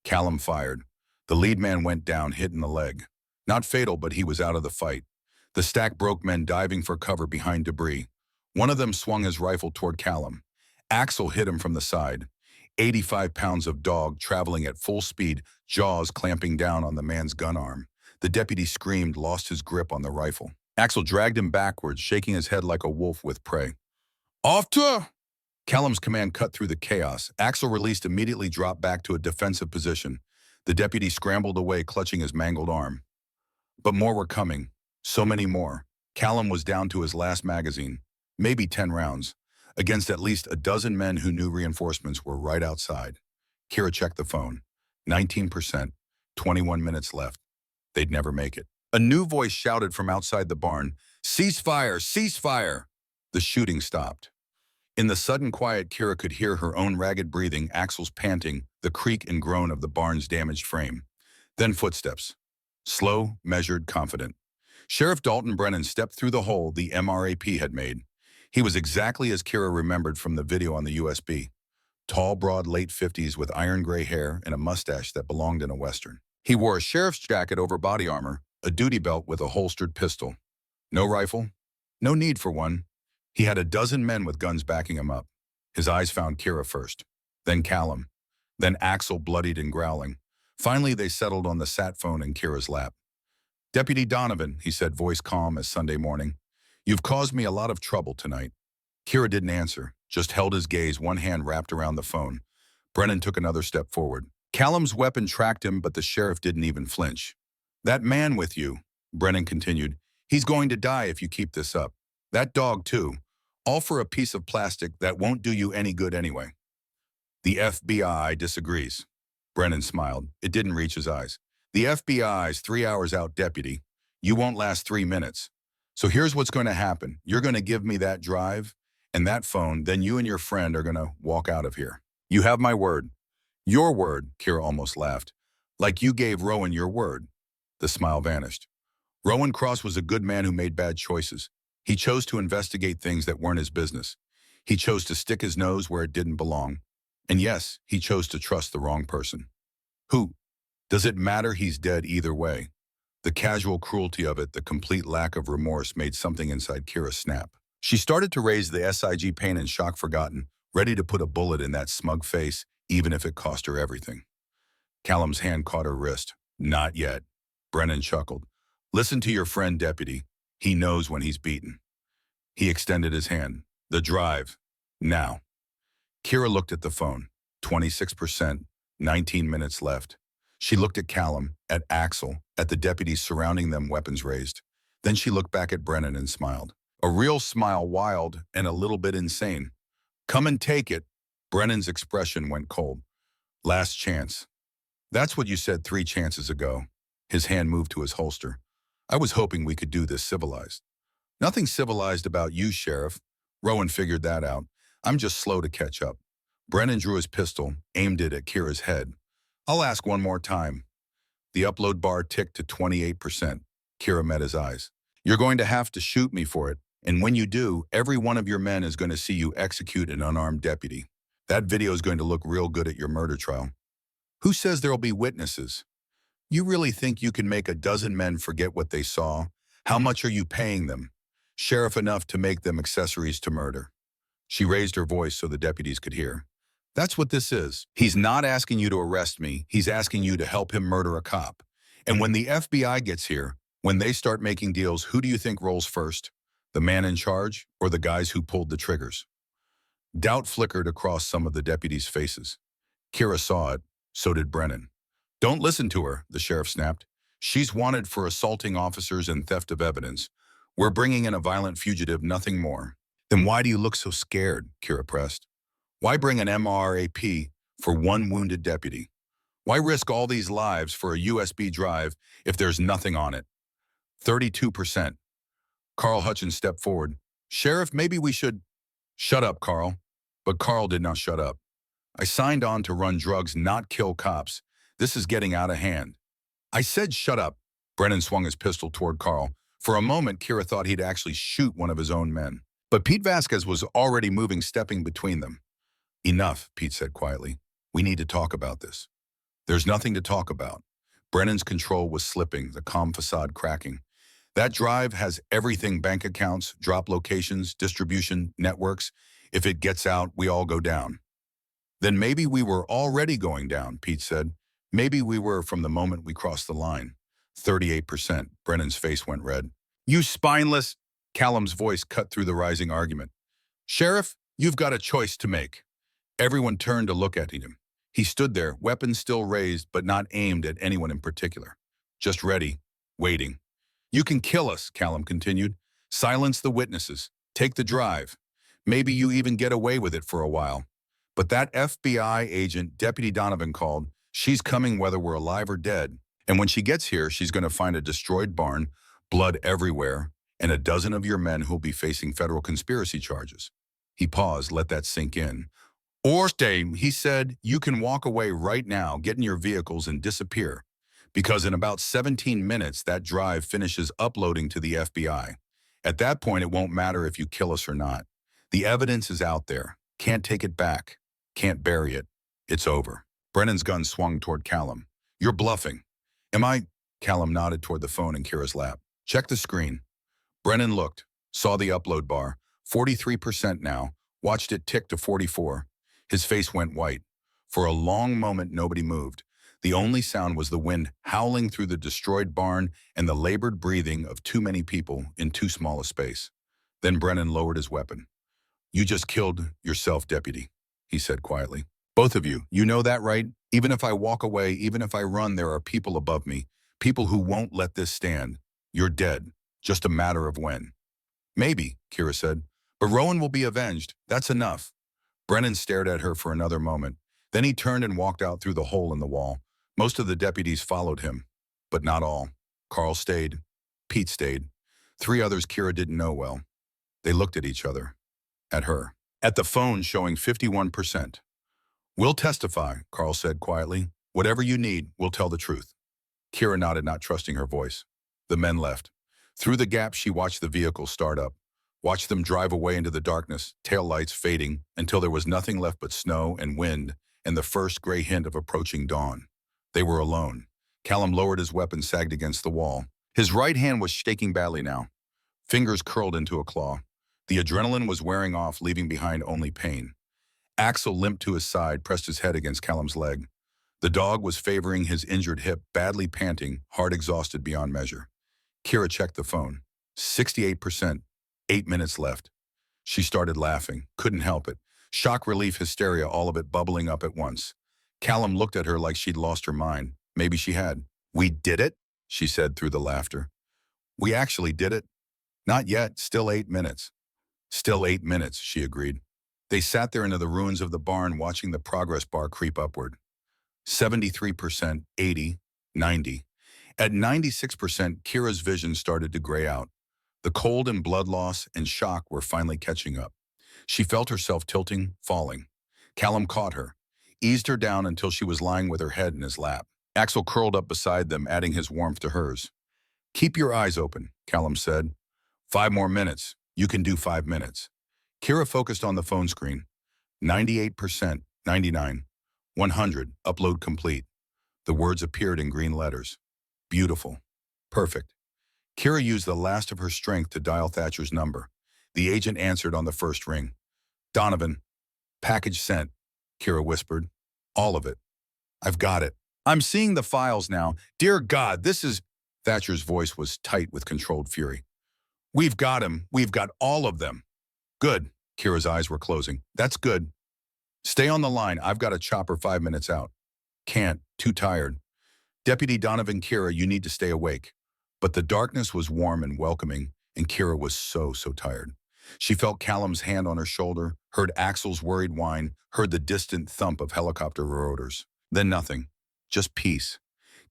Callum fired. The lead man went down, hit in the leg. Not fatal, but he was out of the fight. The stack broke, men diving for cover behind debris. One of them swung his rifle toward Callum. Axel hit him from the side. 85 pounds of dog traveling at full speed, jaws clamping down on the man's gun arm. The deputy screamed, lost his grip on the rifle. Axel dragged him backwards, shaking his head like a wolf with prey. Off to! Callum's command cut through the chaos. Axel, released, immediately dropped back to a defensive position. The deputy scrambled away, clutching his mangled arm. But more were coming. So many more. Callum was down to his last magazine, maybe 10 rounds, against at least a dozen men who knew reinforcements were right outside. Kira checked the phone. 19%, 21 minutes left. They'd never make it. A new voice shouted from outside the barn, "Cease fire! Cease fire!" The shooting stopped. In the sudden quiet, Kira could hear her own ragged breathing, Axel's panting, the creak and groan of the barn's damaged frame. Then footsteps. Slow, measured, confident. Sheriff Dalton Brennan stepped through the hole the MRAP had made. He was exactly as Kira remembered from the video on the USB. Tall, broad, late 50s with iron gray hair and a mustache that belonged in a Western. He wore a sheriff's jacket over body armor, a duty belt with a holstered pistol. No rifle, no need for one. He had a dozen men with guns backing him up. His eyes found Kira first, then Callum, then Axel, bloodied and growling. Finally, they settled on the sat phone in Kira's lap. "Deputy Donovan," he said, voice calm as Sunday morning. "You've caused me a lot of trouble tonight." Kira didn't answer, just held his gaze, one hand wrapped around the phone. Brennan took another step forward. Callum's weapon tracked him, but the sheriff didn't even flinch. "That man with you," Brennan continued, "he's going to die if you keep this up. That dog, too. All for a piece of plastic that won't do you any good anyway." "The FBI disagrees." Brennan smiled. It didn't reach his eyes. "The FBI's 3 hours out, deputy. You won't last 3 minutes. So here's what's going to happen. You're going to give me that drive and that phone, then you and your friend are going to walk out of here. You have my word." "Your word," Kira almost laughed. "Like you gave Rowan your word." The smile vanished. Rowan Cross was a good man who made bad choices. He chose to investigate things that weren't his business. He chose to stick his nose where it didn't belong. And yes, he chose to trust the wrong person. Who? Does it matter? He's dead either way. The casual cruelty of it, the complete lack of remorse, made something inside Kira snap. She started to raise the SIG, pain and shock forgotten, ready to put a bullet in that smug face, even if it cost her everything. Callum's hand caught her wrist. "Not yet." Brennan chuckled. "Listen to your friend, deputy. He knows when he's beaten." He extended his hand. "The drive. Now." Kira looked at the phone. 26%, 19 minutes left. She looked at Callum, at Axel, at the deputies surrounding them, weapons raised. Then she looked back at Brennan and smiled. A real smile, wild and a little bit insane. "Come and take it." Brennan's expression went cold. "Last chance." "That's what you said 3 chances ago." His hand moved to his holster. "I was hoping we could do this civilized." "Nothing civilized about you, Sheriff." Rowan figured that out. "I'm just slow to catch up." Brennan drew his pistol, aimed it at Kira's head. "I'll ask one more time." The upload bar ticked to 28%. Kira met his eyes. "You're going to have to shoot me for it, and when you do, every one of your men is going to see you execute an unarmed deputy. That video is going to look real good at your murder trial." "Who says there'll be witnesses?" "You really think you can make a dozen men forget what they saw? How much are you paying them?" "Sheriff, enough to make them accessories to murder." She raised her voice so the deputies could hear. "That's what this is. He's not asking you to arrest me. He's asking you to help him murder a cop. And when the FBI gets here, when they start making deals, who do you think rolls first? The man in charge or the guys who pulled the triggers? Doubt flickered across some of the deputies' faces. Kira saw it, so did Brennan. Don't listen to her, the sheriff snapped. She's wanted for assaulting officers and theft of evidence. We're bringing in a violent fugitive, nothing more. Then why do you look so scared? Kira pressed. Why bring an MRAP for one wounded deputy? Why risk all these lives for a USB drive if there's nothing on it? 32%. Carl Hutchins stepped forward. Sheriff, maybe we should... Shut up, Carl. But Carl did not shut up. I signed on to run drugs, not kill cops. This is getting out of hand. I said shut up. Brennan swung his pistol toward Carl. For a moment, Kira thought he'd actually shoot one of his own men. But Pete Vasquez was already moving, stepping between them. Enough, Pete said quietly. We need to talk about this. There's nothing to talk about. Brennan's control was slipping, the calm facade cracking. That drive has everything: bank accounts, drop locations, distribution, networks. If it gets out, we all go down. Then maybe we were already going down, Pete said. Maybe we were from the moment we crossed the line. 38%. Brennan's face went red. You spineless! Callum's voice cut through the rising argument. Sheriff, you've got a choice to make. Everyone turned to look at him. He stood there, weapons still raised, but not aimed at anyone in particular. Just ready, waiting. You can kill us, Callum continued. Silence the witnesses. Take the drive. Maybe you even get away with it for a while. But that FBI agent Deputy Donovan called, she's coming whether we're alive or dead. And when she gets here, she's going to find a destroyed barn, blood everywhere, and a dozen of your men who'll be facing federal conspiracy charges. He paused, let that sink in. Or stay, he said, you can walk away right now, get in your vehicles and disappear. Because in about 17 minutes, that drive finishes uploading to the FBI. At that point, it won't matter if you kill us or not. The evidence is out there. Can't take it back. Can't bury it. It's over. Brennan's gun swung toward Callum. You're bluffing. Am I? Callum nodded toward the phone in Kira's lap. Check the screen. Brennan looked, saw the upload bar. 43% now. Watched it tick to 44. His face went white. For a long moment, nobody moved. The only sound was the wind howling through the destroyed barn and the labored breathing of too many people in too small a space. Then Brennan lowered his weapon. You just killed yourself, deputy, he said quietly. Both of you, you know that, right? Even if I walk away, even if I run, there are people above me, people who won't let this stand. You're dead, just a matter of when. Maybe, Kira said, but Rowan will be avenged. That's enough. Brennan stared at her for another moment. Then he turned and walked out through the hole in the wall. Most of the deputies followed him, but not all. Carl stayed. Pete stayed. 3 others Kira didn't know well. They looked at each other. At her. At the phone showing 51%. We'll testify, Carl said quietly. Whatever you need, we'll tell the truth. Kira nodded, not trusting her voice. The men left. Through the gap, she watched the vehicle start up. Watched them drive away into the darkness, taillights fading, until there was nothing left but snow and wind and the first gray hint of approaching dawn. They were alone. Callum lowered his weapon, sagged against the wall. His right hand was shaking badly now. Fingers curled into a claw. The adrenaline was wearing off, leaving behind only pain. Axel limped to his side, pressed his head against Callum's leg. The dog was favoring his injured hip, badly panting, heart exhausted beyond measure. Kira checked the phone. 68%. 8 minutes left. She started laughing. Couldn't help it. Shock, relief, hysteria, all of it bubbling up at once. Callum looked at her like she'd lost her mind. Maybe she had. We did it, she said through the laughter. We actually did it. Not yet. Still 8 minutes. Still 8 minutes, she agreed. They sat there into the ruins of the barn, watching the progress bar creep upward. 73%, 80, 90. At 96%, Kira's vision started to gray out. The cold and blood loss and shock were finally catching up. She felt herself tilting, falling. Callum caught her, eased her down until she was lying with her head in his lap. Axel curled up beside them, adding his warmth to hers. Keep your eyes open, Callum said. 5 more minutes. You can do 5 minutes. Kira focused on the phone screen. 98%, 99, 100, upload complete. The words appeared in green letters. Beautiful. Perfect. Kira used the last of her strength to dial Thatcher's number. The agent answered on the first ring. Donovan. Package sent, Kira whispered. All of it. I've got it. I'm seeing the files now. Dear God, this is... Thatcher's voice was tight with controlled fury. We've got him. We've got all of them. Good. Kira's eyes were closing. That's good. Stay on the line. I've got a chopper 5 minutes out. Can't. Too tired. Deputy Donovan, Kira, you need to stay awake. But the darkness was warm and welcoming, and Kira was so tired. She felt Callum's hand on her shoulder, heard Axel's worried whine, heard the distant thump of helicopter rotors. Then nothing. Just peace.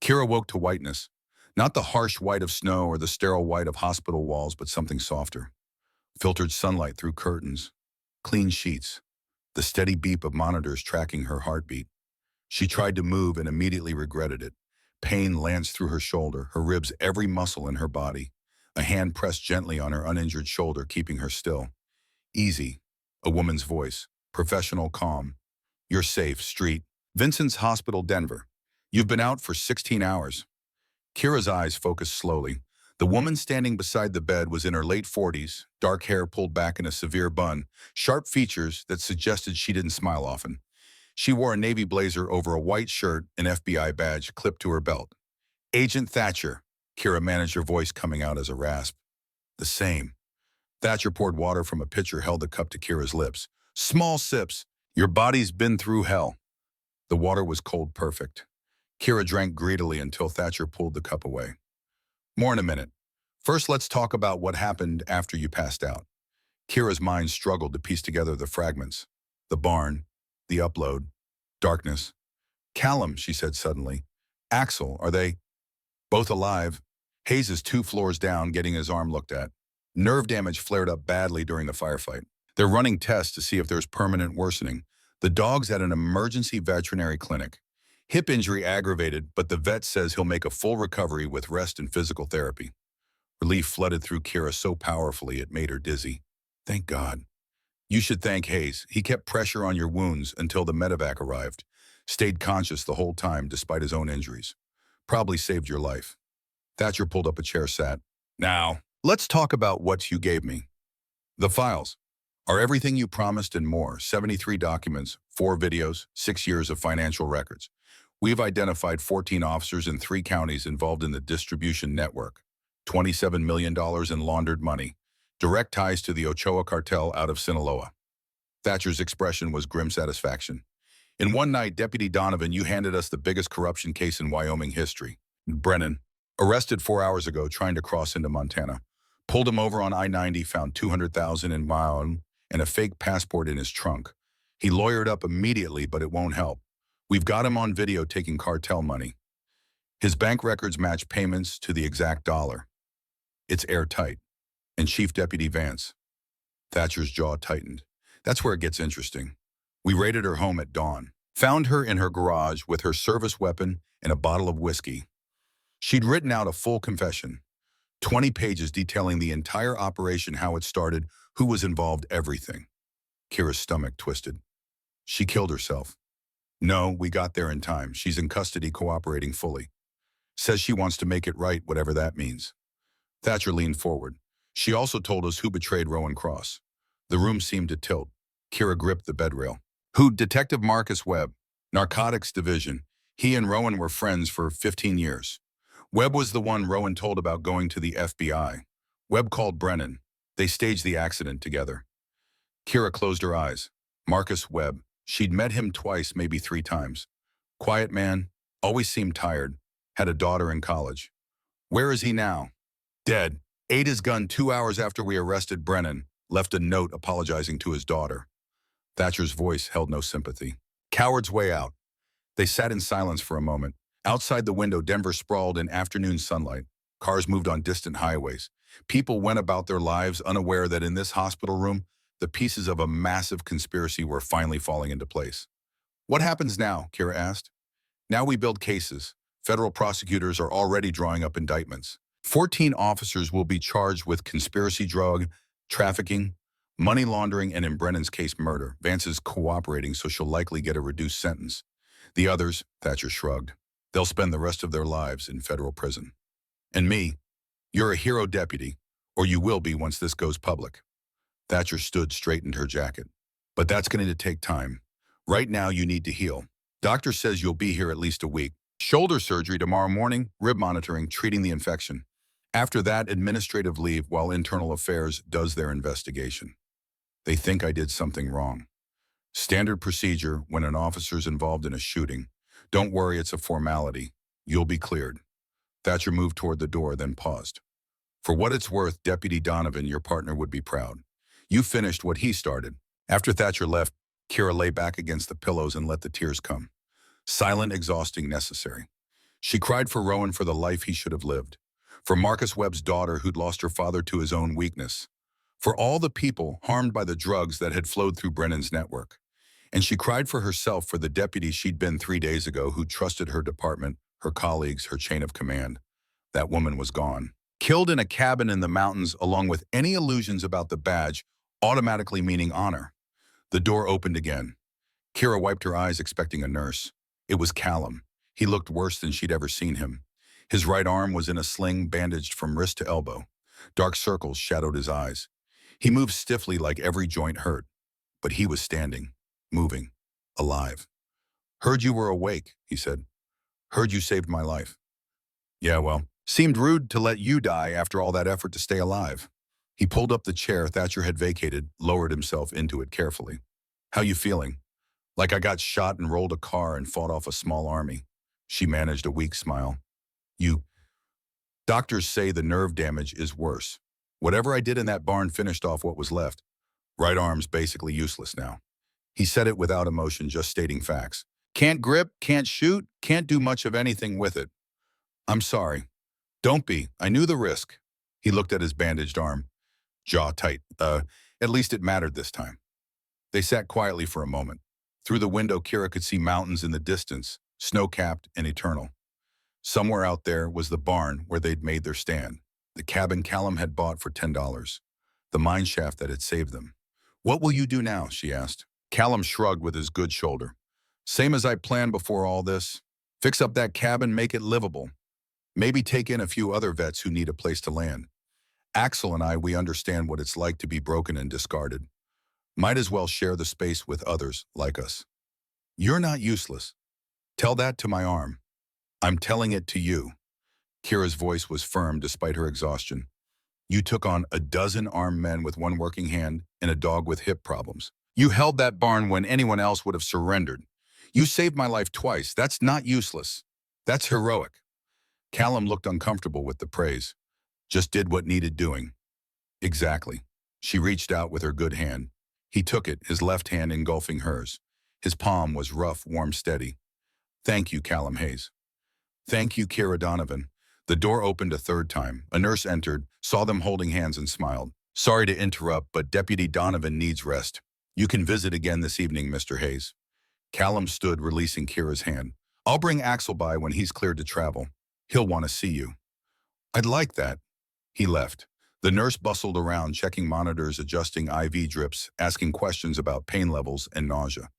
Kira woke to whiteness. Not the harsh white of snow or the sterile white of hospital walls, but something softer. Filtered sunlight through curtains. Clean sheets. The steady beep of monitors tracking her heartbeat. She tried to move and immediately regretted it. Pain lanced through her shoulder, her ribs, every muscle in her body. A hand pressed gently on her uninjured shoulder, keeping her still. Easy. A woman's voice. Professional calm. You're safe, street. Vincent's Hospital, Denver. You've been out for 16 hours. Kira's eyes focused slowly. The woman standing beside the bed was in her late 40s, dark hair pulled back in a severe bun, sharp features that suggested she didn't smile often. She wore a navy blazer over a white shirt, an FBI badge clipped to her belt. Agent Thatcher. Kira managed her voice coming out as a rasp. The same. Thatcher poured water from a pitcher, held the cup to Kira's lips. Small sips. Your body's been through hell. The water was cold perfect. Kira drank greedily until Thatcher pulled the cup away. More in a minute. First, let's talk about what happened after you passed out. Kira's mind struggled to piece together the fragments. The barn, the upload, darkness. Callum, she said suddenly. Axel, are they both alive? Hayes is 2 floors down, getting his arm looked at. Nerve damage flared up badly during the firefight. They're running tests to see if there's permanent worsening. The dog's at an emergency veterinary clinic. Hip injury aggravated, but the vet says he'll make a full recovery with rest and physical therapy. Relief flooded through Kira so powerfully it made her dizzy. Thank God. You should thank Hayes. He kept pressure on your wounds until the medevac arrived. Stayed conscious the whole time despite his own injuries. Probably saved your life. Thatcher pulled up a chair, sat. Now, let's talk about what you gave me. The files are everything you promised and more. 73 documents, 4 videos, 6 years of financial records. We've identified 14 officers in 3 counties involved in the distribution network. $27 million in laundered money. Direct ties to the Ochoa cartel out of Sinaloa. Thatcher's expression was grim satisfaction. In one night, Deputy Donovan, you handed us the biggest corruption case in Wyoming history. Brennan, arrested 4 hours ago trying to cross into Montana. Pulled him over on I-90, found $200,000 in Wyoming and a fake passport in his trunk. He lawyered up immediately, but it won't help. We've got him on video taking cartel money. His bank records match payments to the exact dollar. It's airtight. And Chief Deputy Vance. Thatcher's jaw tightened. That's where it gets interesting. We raided her home at dawn. Found her in her garage with her service weapon and a bottle of whiskey. She'd written out a full confession. 20 pages detailing the entire operation, how it started, who was involved, everything. Kira's stomach twisted. She killed herself. No, we got there in time. She's in custody, cooperating fully. Says she wants to make it right, whatever that means. Thatcher leaned forward. She also told us who betrayed Rowan Cross. The room seemed to tilt. Kira gripped the bed rail. Who? Detective Marcus Webb, Narcotics Division. He and Rowan were friends for 15 years. Webb was the one Rowan told about going to the FBI. Webb called Brennan. They staged the accident together. Kira closed her eyes. Marcus Webb. She'd met him twice, maybe 3 times. Quiet man, always seemed tired. Had a daughter in college. Where is he now? Dead. Ate his gun 2 hours after we arrested Brennan. Left a note apologizing to his daughter. Thatcher's voice held no sympathy. Coward's way out. They sat in silence for a moment. Outside the window, Denver sprawled in afternoon sunlight. Cars moved on distant highways. People went about their lives unaware that in this hospital room, the pieces of a massive conspiracy were finally falling into place. What happens now? Kira asked. Now we build cases. Federal prosecutors are already drawing up indictments. 14 officers will be charged with conspiracy, drug trafficking, money laundering, and in Brennan's case, murder. Vance is cooperating, so she'll likely get a reduced sentence. The others, Thatcher shrugged. They'll spend the rest of their lives in federal prison. And me, you're a hero deputy, or you will be once this goes public. Thatcher straightened her jacket. But that's going to take time. Right now, you need to heal. Doctor says you'll be here at least a week. Shoulder surgery tomorrow morning, rib monitoring, treating the infection. After that, administrative leave while internal affairs does their investigation. They think I did something wrong. Standard procedure when an officer's involved in a shooting. Don't worry, it's a formality. You'll be cleared. Thatcher moved toward the door, then paused. For what it's worth, Deputy Donovan, your partner, would be proud. You finished what he started. After Thatcher left, Kira lay back against the pillows and let the tears come. Silent, exhausting, necessary. She cried for Rowan, for the life he should have lived. For Marcus Webb's daughter who'd lost her father to his own weakness. For all the people harmed by the drugs that had flowed through Brennan's network. And she cried for herself, for the deputy she'd been 3 days ago who trusted her department, her colleagues, her chain of command. That woman was gone. Killed in a cabin in the mountains, along with any illusions about the badge, automatically meaning honor. The door opened again. Kira wiped her eyes, expecting a nurse. It was Callum. He looked worse than she'd ever seen him. His right arm was in a sling, bandaged from wrist to elbow. Dark circles shadowed his eyes. He moved stiffly, like every joint hurt. But he was standing, moving, alive. Heard you were awake, he said. Heard you saved my life. Yeah, well, seemed rude to let you die after all that effort to stay alive. He pulled up the chair Thatcher had vacated, lowered himself into it carefully. How you feeling? Like I got shot and rolled a car and fought off a small army. She managed a weak smile. You. Doctors say the nerve damage is worse. Whatever I did in that barn finished off what was left. Right arm's basically useless now. He said it without emotion, just stating facts. Can't grip, can't shoot, can't do much of anything with it. I'm sorry. Don't be. I knew the risk. He looked at his bandaged arm. Jaw tight. At least it mattered this time. They sat quietly for a moment. Through the window, Kira could see mountains in the distance, snow-capped and eternal. Somewhere out there was the barn where they'd made their stand, the cabin Callum had bought for $10, the mine shaft that had saved them. What will you do now? She asked. Callum shrugged with his good shoulder. Same as I planned before all this. Fix up that cabin, make it livable. Maybe take in a few other vets who need a place to land. Axel and I, we understand what it's like to be broken and discarded. Might as well share the space with others like us. You're not useless. Tell that to my arm. I'm telling it to you. Kira's voice was firm despite her exhaustion. You took on a dozen armed men with one working hand and a dog with hip problems. You held that barn when anyone else would have surrendered. You saved my life twice. That's not useless. That's heroic. Callum looked uncomfortable with the praise. Just did what needed doing. Exactly. She reached out with her good hand. He took it, his left hand engulfing hers. His palm was rough, warm, steady. Thank you, Callum Hayes. Thank you, Kira Donovan. The door opened a third time. A nurse entered, saw them holding hands and smiled. Sorry to interrupt, but Deputy Donovan needs rest. You can visit again this evening, Mr. Hayes. Callum stood, releasing Kira's hand. I'll bring Axel by when he's cleared to travel. He'll want to see you. I'd like that. He left. The nurse bustled around, checking monitors, adjusting IV drips, asking questions about pain levels and nausea.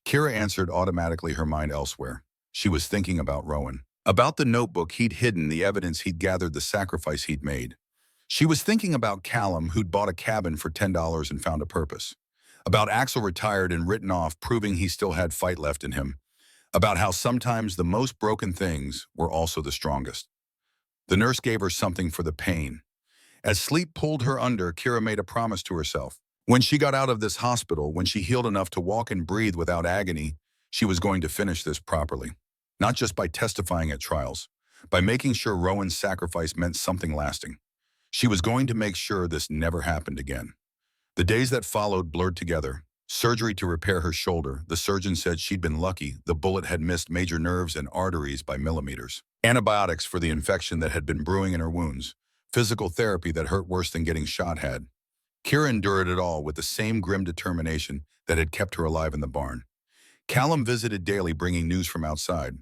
Kira answered automatically, her mind elsewhere. She was thinking about Rowan. About the notebook he'd hidden, the evidence he'd gathered, the sacrifice he'd made. She was thinking about Callum, who'd bought a cabin for $10 and found a purpose. About Axel, retired and written off, proving he still had fight left in him. About how sometimes the most broken things were also the strongest. The nurse gave her something for the pain. As sleep pulled her under, Kira made a promise to herself. When she got out of this hospital, when she healed enough to walk and breathe without agony, she was going to finish this properly. Not just by testifying at trials, by making sure Rowan's sacrifice meant something lasting. She was going to make sure this never happened again. The days that followed blurred together. Surgery to repair her shoulder. The surgeon said she'd been lucky. The bullet had missed major nerves and arteries by millimeters. Antibiotics for the infection that had been brewing in her wounds. Physical therapy that hurt worse than getting shot had. Kira endured it all with the same grim determination that had kept her alive in the barn. Callum visited daily, bringing news from outside.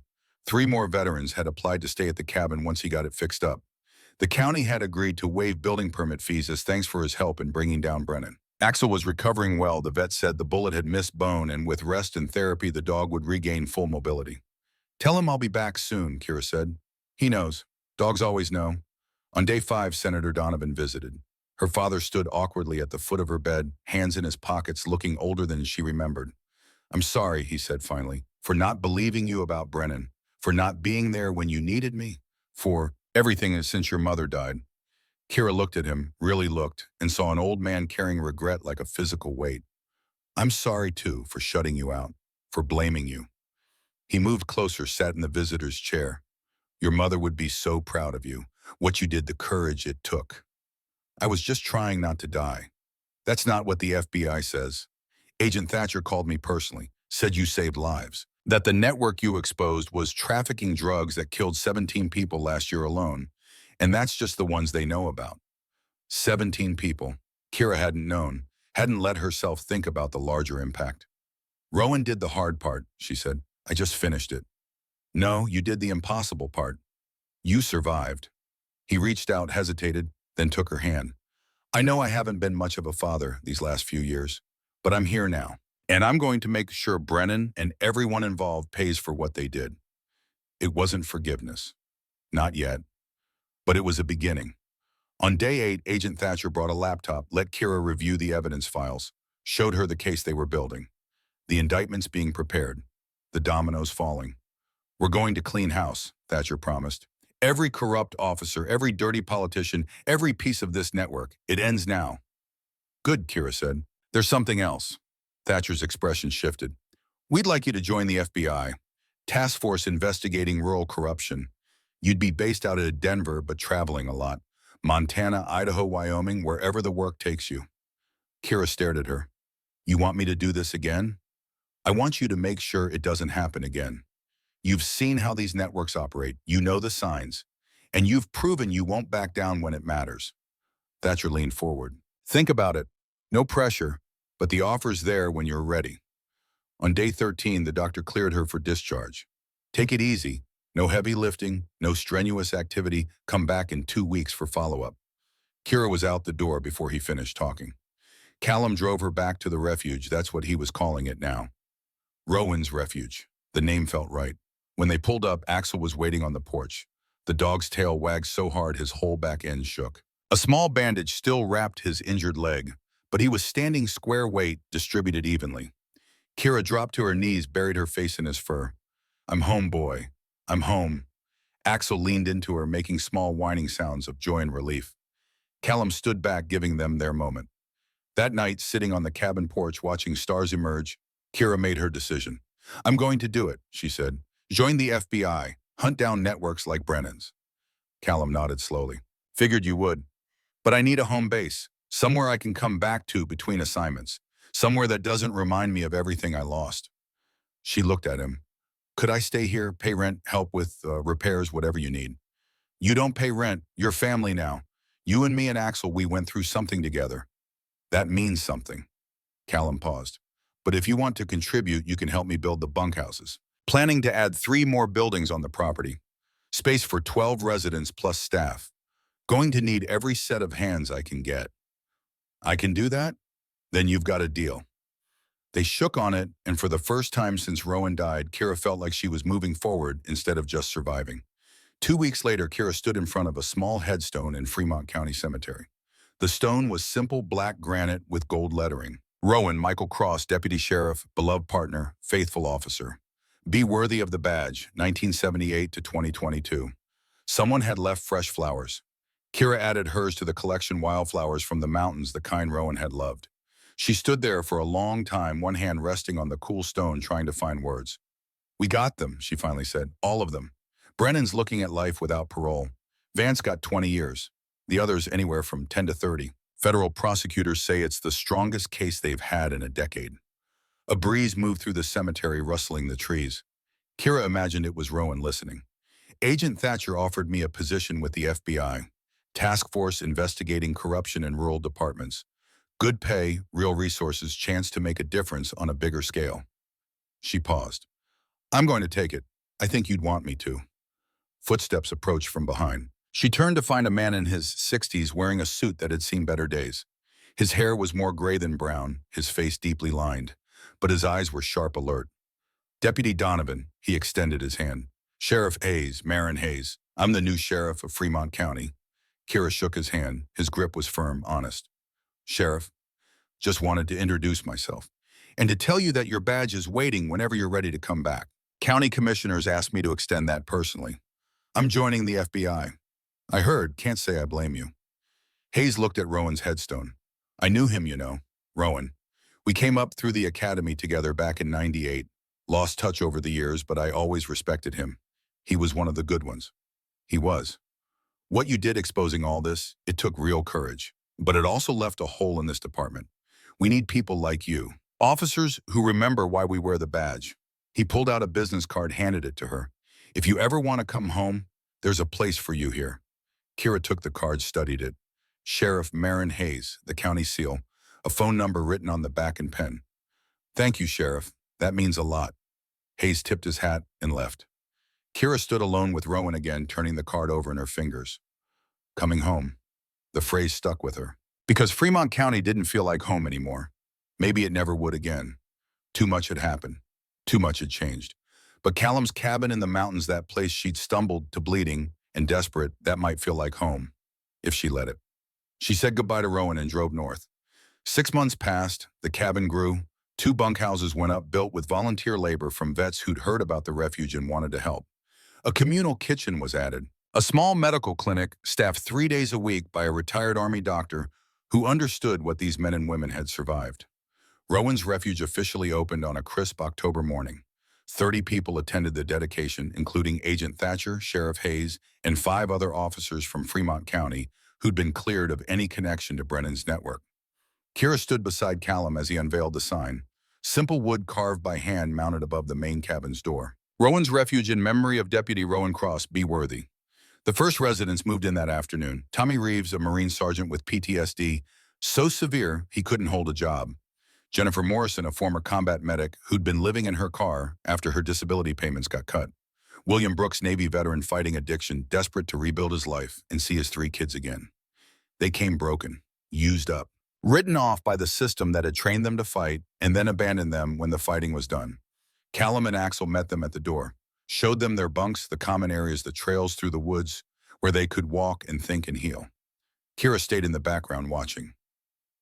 3 more veterans had applied to stay at the cabin once he got it fixed up. The county had agreed to waive building permit fees as thanks for his help in bringing down Brennan. Axel was recovering well. The vet said the bullet had missed bone, and with rest and therapy, the dog would regain full mobility. Tell him I'll be back soon, Kira said. He knows. Dogs always know. On day 5, Senator Donovan visited. Her father stood awkwardly at the foot of her bed, hands in his pockets, looking older than she remembered. I'm sorry, he said finally, for not believing you about Brennan, for not being there when you needed me, for everything since your mother died. Kira looked at him, really looked, and saw an old man carrying regret like a physical weight. I'm sorry, too, for shutting you out, for blaming you. He moved closer, sat in the visitor's chair. Your mother would be so proud of you. What you did, the courage it took. I was just trying not to die. That's not what the FBI says. Agent Thatcher called me personally, said you saved lives. That the network you exposed was trafficking drugs that killed 17 people last year alone. And that's just the ones they know about. 17 people. Kira hadn't known, hadn't let herself think about the larger impact. Rowan did the hard part, she said. I just finished it. No, you did the impossible part. You survived. He reached out, hesitated, then took her hand. I know I haven't been much of a father these last few years, but I'm here now. And I'm going to make sure Brennan and everyone involved pays for what they did. It wasn't forgiveness. Not yet. But it was a beginning. On day 8, Agent Thatcher brought a laptop, let Kira review the evidence files, showed her the case they were building. The indictments being prepared. The dominoes falling. We're going to clean house, Thatcher promised. Every corrupt officer, every dirty politician, every piece of this network. It ends now. Good, Kira said. There's something else. Thatcher's expression shifted. We'd like you to join the FBI, task force investigating rural corruption. You'd be based out of Denver, but traveling a lot. Montana, Idaho, Wyoming, wherever the work takes you. Kira stared at her. You want me to do this again? I want you to make sure it doesn't happen again. You've seen how these networks operate. You know the signs. And you've proven you won't back down when it matters. Thatcher leaned forward. Think about it. No pressure, but the offer's there when you're ready. On day 13, the doctor cleared her for discharge. Take it easy. No heavy lifting, no strenuous activity. Come back in 2 weeks for follow-up. Kira was out the door before he finished talking. Callum drove her back to the refuge. That's what he was calling it now. Rowan's Refuge. The name felt right. When they pulled up, Axel was waiting on the porch. The dog's tail wagged so hard his whole back end shook. A small bandage still wrapped his injured leg, but he was standing square weight, distributed evenly. Kira dropped to her knees, buried her face in his fur. I'm home, boy. I'm home. Axel leaned into her, making small whining sounds of joy and relief. Callum stood back, giving them their moment. That night, sitting on the cabin porch watching stars emerge, Kira made her decision. I'm going to do it, she said. Join the FBI. Hunt down networks like Brennan's. Callum nodded slowly. Figured you would. But I need a home base. Somewhere I can come back to between assignments. Somewhere that doesn't remind me of everything I lost. She looked at him. Could I stay here, pay rent, help with repairs, whatever you need? You don't pay rent. You're family now. You and me and Axel, we went through something together. That means something. Callum paused. But if you want to contribute, you can help me build the bunkhouses. Planning to add 3 more buildings on the property. Space for 12 residents plus staff. Going to need every set of hands I can get. I can do that? Then you've got a deal. They shook on it, and for the first time since Rowan died, Kira felt like she was moving forward instead of just surviving. 2 weeks later, Kira stood in front of a small headstone in Fremont County Cemetery. The stone was simple black granite with gold lettering. Rowan Michael Cross, Deputy Sheriff, beloved partner, faithful officer. Be worthy of the badge, 1978 to 2022. Someone had left fresh flowers. Kira added hers to the collection, wildflowers from the mountains, the kind Rowan had loved. She stood there for a long time, one hand resting on the cool stone, trying to find words. We got them, she finally said, all of them. Brennan's looking at life without parole. Vance got 20 years. The others anywhere from 10 to 30. Federal prosecutors say it's the strongest case they've had in a decade. A breeze moved through the cemetery, rustling the trees. Kira imagined it was Rowan listening. Agent Thatcher offered me a position with the FBI, task force investigating corruption in rural departments. Good pay, real resources, chance to make a difference on a bigger scale. She paused. I'm going to take it. I think you'd want me to. Footsteps approached from behind. She turned to find a man in his 60s wearing a suit that had seen better days. His hair was more gray than brown, his face deeply lined, but his eyes were sharp alert. Deputy Donovan, he extended his hand. Sheriff Hayes, Marin Hayes. I'm the new sheriff of Fremont County. Kira shook his hand. His grip was firm, honest. Sheriff, just wanted to introduce myself and to tell you that your badge is waiting whenever you're ready to come back. County commissioners asked me to extend that personally. I'm joining the FBI. I heard, can't say I blame you. Hayes looked at Rowan's headstone. I knew him, you know. Rowan. We came up through the academy together back in '98. Lost touch over the years, but I always respected him. He was one of the good ones. He was. What you did exposing all this, it took real courage. But it also left a hole in this department. We need people like you. Officers who remember why we wear the badge. He pulled out a business card, handed it to her. If you ever want to come home, there's a place for you here. Kira took the card, studied it. Sheriff Marin Hayes, the county seal, a phone number written on the back in pen. Thank you, Sheriff. That means a lot. Hayes tipped his hat and left. Kira stood alone with Rowan again, turning the card over in her fingers. Coming home. The phrase stuck with her. Because Fremont County didn't feel like home anymore. Maybe it never would again. Too much had happened. Too much had changed. But Callum's cabin in the mountains, that place she'd stumbled to bleeding and desperate, that might feel like home, if she let it. She said goodbye to Rowan and drove north. 6 months passed, the cabin grew, 2 bunkhouses went up, built with volunteer labor from vets who'd heard about the refuge and wanted to help. A communal kitchen was added. A small medical clinic staffed 3 days a week by a retired Army doctor who understood what these men and women had survived. Rowan's refuge officially opened on a crisp October morning. 30 people attended the dedication, including Agent Thatcher, Sheriff Hayes, and 5 other officers from Fremont County who'd been cleared of any connection to Brennan's network. Kira stood beside Callum as he unveiled the sign. Simple wood carved by hand mounted above the main cabin's door. Rowan's Refuge in memory of Deputy Rowan Cross, be worthy. The first residents moved in that afternoon. Tommy Reeves, a Marine sergeant with PTSD, so severe he couldn't hold a job. Jennifer Morrison, a former combat medic who'd been living in her car after her disability payments got cut. William Brooks, Navy veteran fighting addiction, desperate to rebuild his life and see his 3 kids again. They came broken, used up, written off by the system that had trained them to fight and then abandoned them when the fighting was done. Callum and Axel met them at the door, showed them their bunks, the common areas, the trails through the woods where they could walk and think and heal. Kira stayed in the background watching.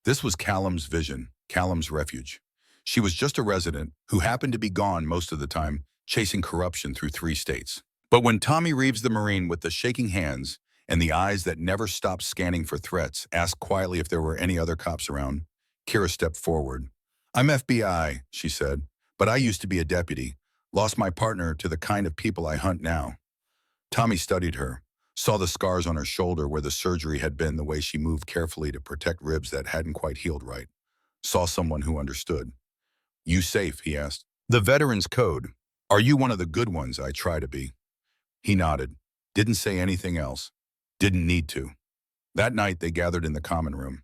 This was Callum's vision, Callum's refuge. She was just a resident who happened to be gone most of the time, chasing corruption through 3 states. But when Tommy Reeves, the Marine with the shaking hands and the eyes that never stopped scanning for threats, asked quietly if there were any other cops around, Kira stepped forward. I'm FBI, she said, but I used to be a deputy. Lost my partner to the kind of people I hunt now. Tommy studied her, saw the scars on her shoulder where the surgery had been, the way she moved carefully to protect ribs that hadn't quite healed right. Saw someone who understood. You safe, he asked. The Veterans Code. Are you one of the good ones? I try to be. He nodded. Didn't say anything else. Didn't need to. That night they gathered in the common room.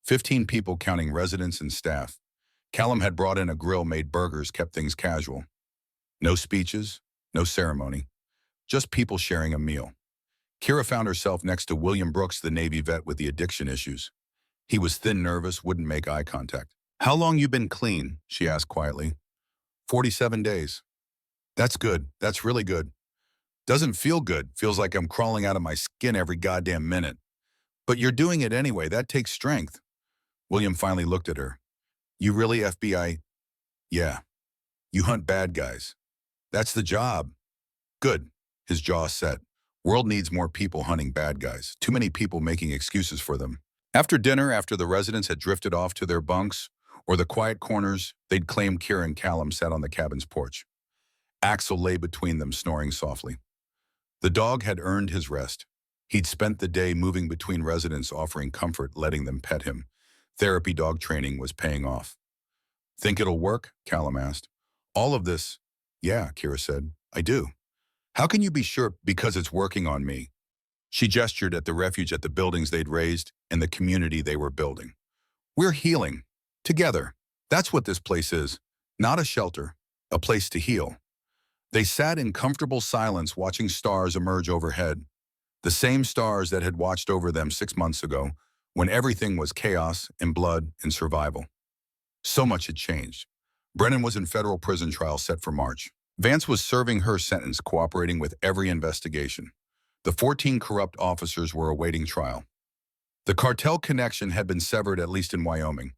15 people counting residents and staff. Callum had brought in a grill, made burgers, kept things casual. No speeches, no ceremony. Just people sharing a meal. Kira found herself next to William Brooks, the Navy vet with the addiction issues. He was thin, nervous, wouldn't make eye contact. How long you been clean? She asked quietly. 47 days. That's good. That's really good. Doesn't feel good. Feels like I'm crawling out of my skin every goddamn minute. But you're doing it anyway. That takes strength. William finally looked at her. You really FBI? Yeah. You hunt bad guys. That's the job. Good. His jaw set. World needs more people hunting bad guys. Too many people making excuses for them. After dinner, after the residents had drifted off to their bunks or the quiet corners they'd claimed, Kira and Callum sat on the cabin's porch. Axel lay between them, snoring softly. The dog had earned his rest. He'd spent the day moving between residents, offering comfort, letting them pet him. Therapy dog training was paying off. Think it'll work? Callum asked. All of this? Yeah, Kira said. I do. How can you be sure? Because it's working on me. She gestured at the refuge, at the buildings they'd raised, and the community they were building. We're healing. Together. That's what this place is. Not a shelter. A place to heal. They sat in comfortable silence, watching stars emerge overhead. The same stars that had watched over them 6 months ago, when everything was chaos and blood and survival. So much had changed. Brennan was in federal prison trial set for March. Vance was serving her sentence, cooperating with every investigation. The 14 corrupt officers were awaiting trial. The cartel connection had been severed, at least in Wyoming,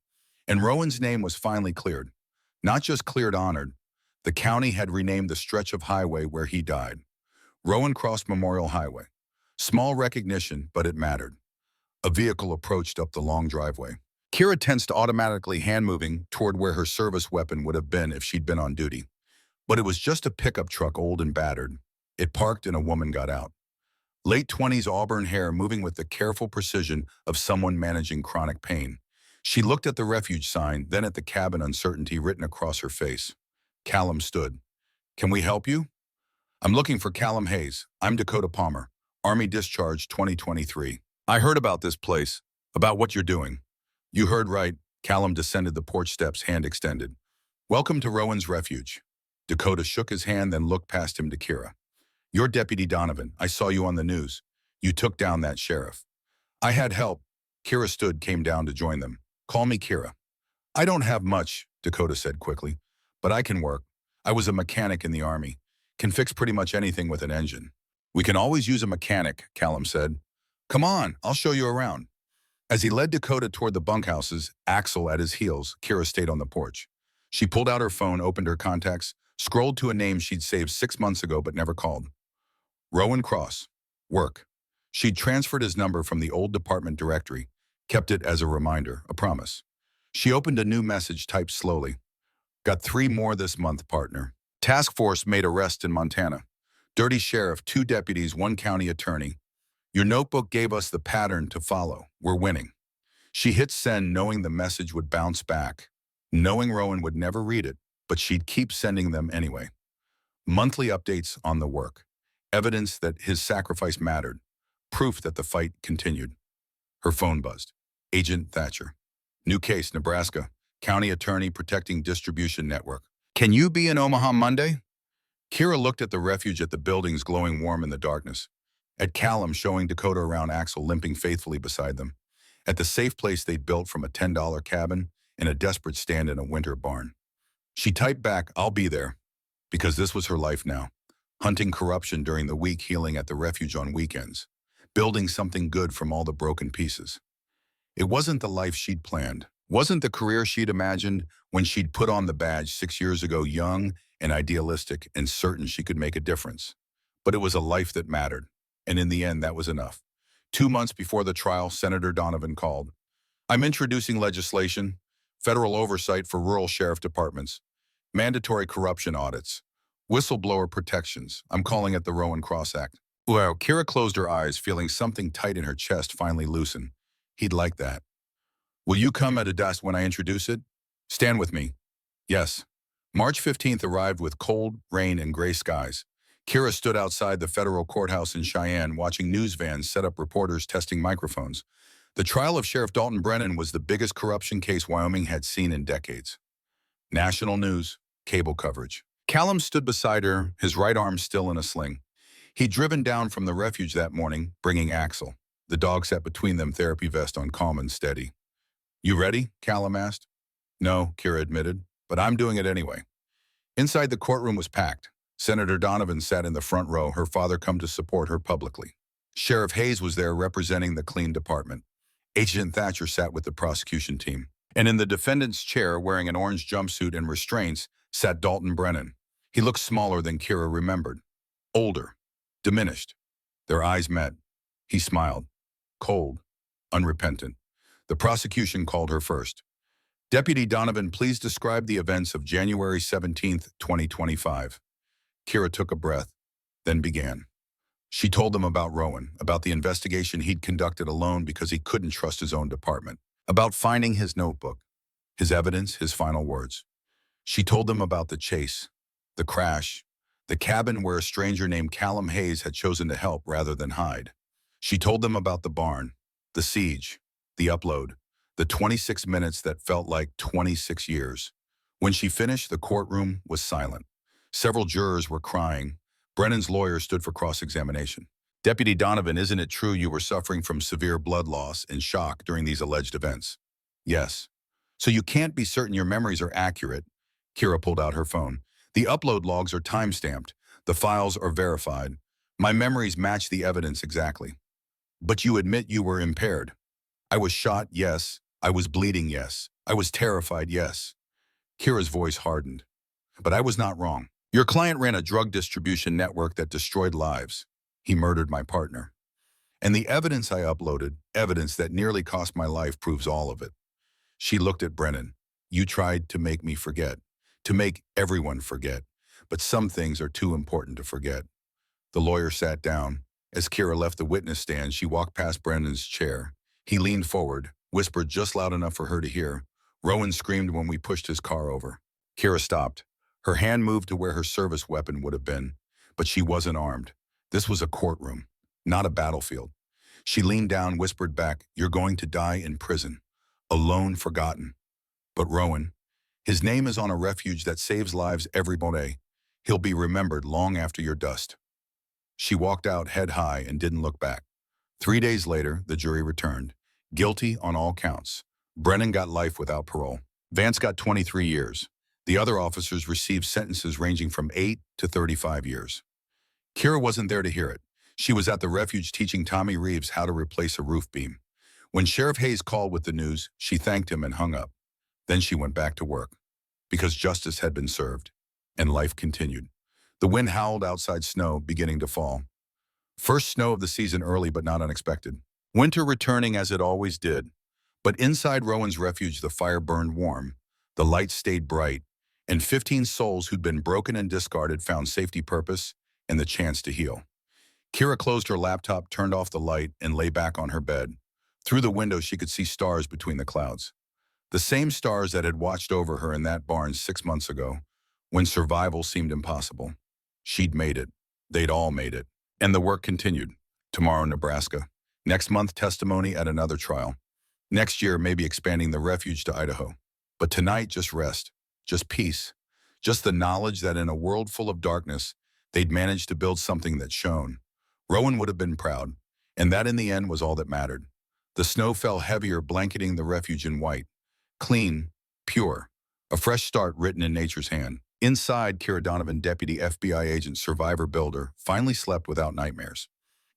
and Rowan's name was finally cleared. Not just cleared, honored. The county had renamed the stretch of highway where he died Rowan Cross Memorial Highway. Small recognition, but it mattered. A vehicle approached up the long driveway. Kira tensed, automatically hand-moving toward where her service weapon would have been if she'd been on duty. But it was just a pickup truck, old and battered. It parked and a woman got out. Late 20s, auburn hair moving with the careful precision of someone managing chronic pain. She looked at the refuge sign, then at the cabin, uncertainty written across her face. Callum stood. "Can we help you?" "I'm looking for Callum Hayes. I'm Dakota Palmer. Army discharge 2023. I heard about this place, about what you're doing." "You heard right." Callum descended the porch steps, hand extended. "Welcome to Rowan's Refuge." Dakota shook his hand, then looked past him to Kira. "You're Deputy Donovan. I saw you on the news. You took down that sheriff." "I had help." Kira stood, came down to join them. "Call me Kira." "I don't have much," Dakota said quickly, "but I can work. I was a mechanic in the Army. Can fix pretty much anything with an engine." "We can always use a mechanic," Callum said. "Come on, I'll show you around." As he led Dakota toward the bunkhouses, Axel at his heels, Kira stayed on the porch. She pulled out her phone, opened her contacts, scrolled to a name she'd saved 6 months ago but never called. Rowan Cross. Work. She'd transferred his number from the old department directory, kept it as a reminder, a promise. She opened a new message, typed slowly. "Got 3 more this month, partner. Task force made arrest in Montana. Dirty sheriff, 2 deputies, 1 county attorney. Your notebook gave us the pattern to follow. We're winning." She hit send, knowing the message would bounce back, knowing Rowan would never read it, but she'd keep sending them anyway. Monthly updates on the work. Evidence that his sacrifice mattered. Proof that the fight continued. Her phone buzzed. Agent Thatcher. "New case, Nebraska. County attorney protecting distribution network. Can you be in Omaha Monday?" Kira looked at the refuge, at the buildings glowing warm in the darkness. At Callum showing Dakota around, Axel limping faithfully beside them. At the safe place they'd built from a $10 cabin and a desperate stand in a winter barn. She typed back, "I'll be there," because this was her life now. Hunting corruption during the week, healing at the refuge on weekends. Building something good from all the broken pieces. It wasn't the life she'd planned. Wasn't the career she'd imagined when she'd put on the badge 6 years ago, young and idealistic and certain she could make a difference. But it was a life that mattered. And in the end, that was enough. 2 months before the trial, Senator Donovan called. "I'm introducing legislation, federal oversight for rural sheriff departments, mandatory corruption audits, whistleblower protections. I'm calling it the Rowan Cross Act." Well, Kira closed her eyes, feeling something tight in her chest finally loosen. He'd like that. "Will you come at a dusk when I introduce it?" "Stand with me." "Yes." March 15th arrived with cold, rain, and gray skies. Kira stood outside the federal courthouse in Cheyenne, watching news vans set up, reporters testing microphones. The trial of Sheriff Dalton Brennan was the biggest corruption case Wyoming had seen in decades. National news, cable coverage. Callum stood beside her, his right arm still in a sling. He'd driven down from the refuge that morning, bringing Axel. The dog sat between them, therapy vest on, calm and steady. "You ready?" Callum asked. "No," Kira admitted, "but I'm doing it anyway." Inside, the courtroom was packed. Senator Donovan sat in the front row, her father come to support her publicly. Sheriff Hayes was there representing the clean department. Agent Thatcher sat with the prosecution team. And in the defendant's chair, wearing an orange jumpsuit and restraints, sat Dalton Brennan. He looked smaller than Kira remembered. Older. Diminished. Their eyes met. He smiled. Cold. Unrepentant. The prosecution called her first. "Deputy Donovan, please describe the events of January 17th, 2025. Kira took a breath, then began. She told them about Rowan, about the investigation he'd conducted alone because he couldn't trust his own department, about finding his notebook, his evidence, his final words. She told them about the chase, the crash, the cabin where a stranger named Callum Hayes had chosen to help rather than hide. She told them about the barn, the siege, the upload, the 26 minutes that felt like 26 years. When she finished, the courtroom was silent. Several jurors were crying. Brennan's lawyer stood for cross-examination. "Deputy Donovan, isn't it true you were suffering from severe blood loss and shock during these alleged events?" "Yes." "So you can't be certain your memories are accurate?" Kira pulled out her phone. "The upload logs are time-stamped. The files are verified. My memories match the evidence exactly." "But you admit you were impaired." "I was shot, yes. I was bleeding, yes. I was terrified, yes." Kira's voice hardened. "But I was not wrong. Your client ran a drug distribution network that destroyed lives. He murdered my partner." And the evidence I uploaded, evidence that nearly cost my life, proves all of it. She looked at Brennan. You tried to make me forget, to make everyone forget. But some things are too important to forget. The lawyer sat down. As Kira left the witness stand, she walked past Brennan's chair. He leaned forward, whispered just loud enough for her to hear. Rowan screamed when we pushed his car over. Kira stopped. Her hand moved to where her service weapon would have been, but she wasn't armed. This was a courtroom, not a battlefield. She leaned down, whispered back, "You're going to die in prison, alone, forgotten." But Rowan, his name is on a refuge that saves lives every day. He'll be remembered long after your dust. She walked out head high and didn't look back. 3 days later, the jury returned. Guilty on all counts. Brennan got life without parole. Vance got 23 years. The other officers received sentences ranging from 8 to 35 years. Kira wasn't there to hear it. She was at the refuge teaching Tommy Reeves how to replace a roof beam. When Sheriff Hayes called with the news, she thanked him and hung up. Then she went back to work, because justice had been served, and life continued. The wind howled outside, snow beginning to fall. First snow of the season, early but not unexpected. Winter returning as it always did. But inside Rowan's refuge, the fire burned warm, the lights stayed bright, and 15 souls who'd been broken and discarded found safety, purpose, and the chance to heal. Kira closed her laptop, turned off the light, and lay back on her bed. Through the window, she could see stars between the clouds. The same stars that had watched over her in that barn 6 months ago, when survival seemed impossible. She'd made it. They'd all made it. And the work continued. Tomorrow, Nebraska. Next month, testimony at another trial. Next year, maybe expanding the refuge to Idaho. But tonight, just rest. Just peace. Just the knowledge that in a world full of darkness, they'd managed to build something that shone. Rowan would have been proud, and that in the end was all that mattered. The snow fell heavier, blanketing the refuge in white. Clean, pure, a fresh start written in nature's hand. Inside, Kira Donovan, deputy FBI agent, survivor builder, finally slept without nightmares.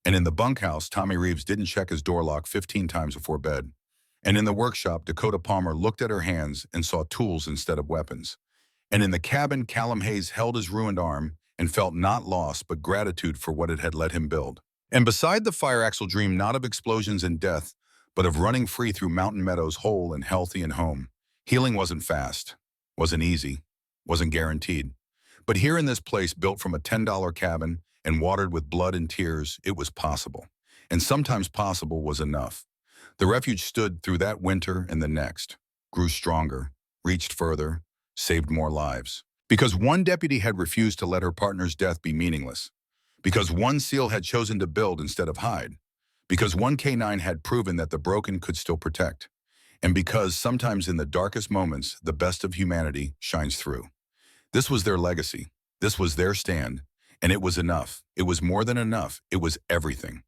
And in the bunkhouse, Tommy Reeves didn't check his door lock 15 times before bed. And in the workshop, Dakota Palmer looked at her hands and saw tools instead of weapons. And in the cabin, Callum Hayes held his ruined arm and felt not loss but gratitude for what it had let him build. And beside the fire axle dreamed not of explosions and death, but of running free through mountain meadows, whole and healthy and home. Healing wasn't fast, wasn't easy, wasn't guaranteed. But here in this place, built from a $10 cabin and watered with blood and tears, it was possible. And sometimes possible was enough. The refuge stood through that winter and the next, grew stronger, reached further, saved more lives. Because one deputy had refused to let her partner's death be meaningless. Because one SEAL had chosen to build instead of hide. Because one K9 had proven that the broken could still protect. And because sometimes in the darkest moments, the best of humanity shines through. This was their legacy. This was their stand. And it was enough. It was more than enough. It was everything.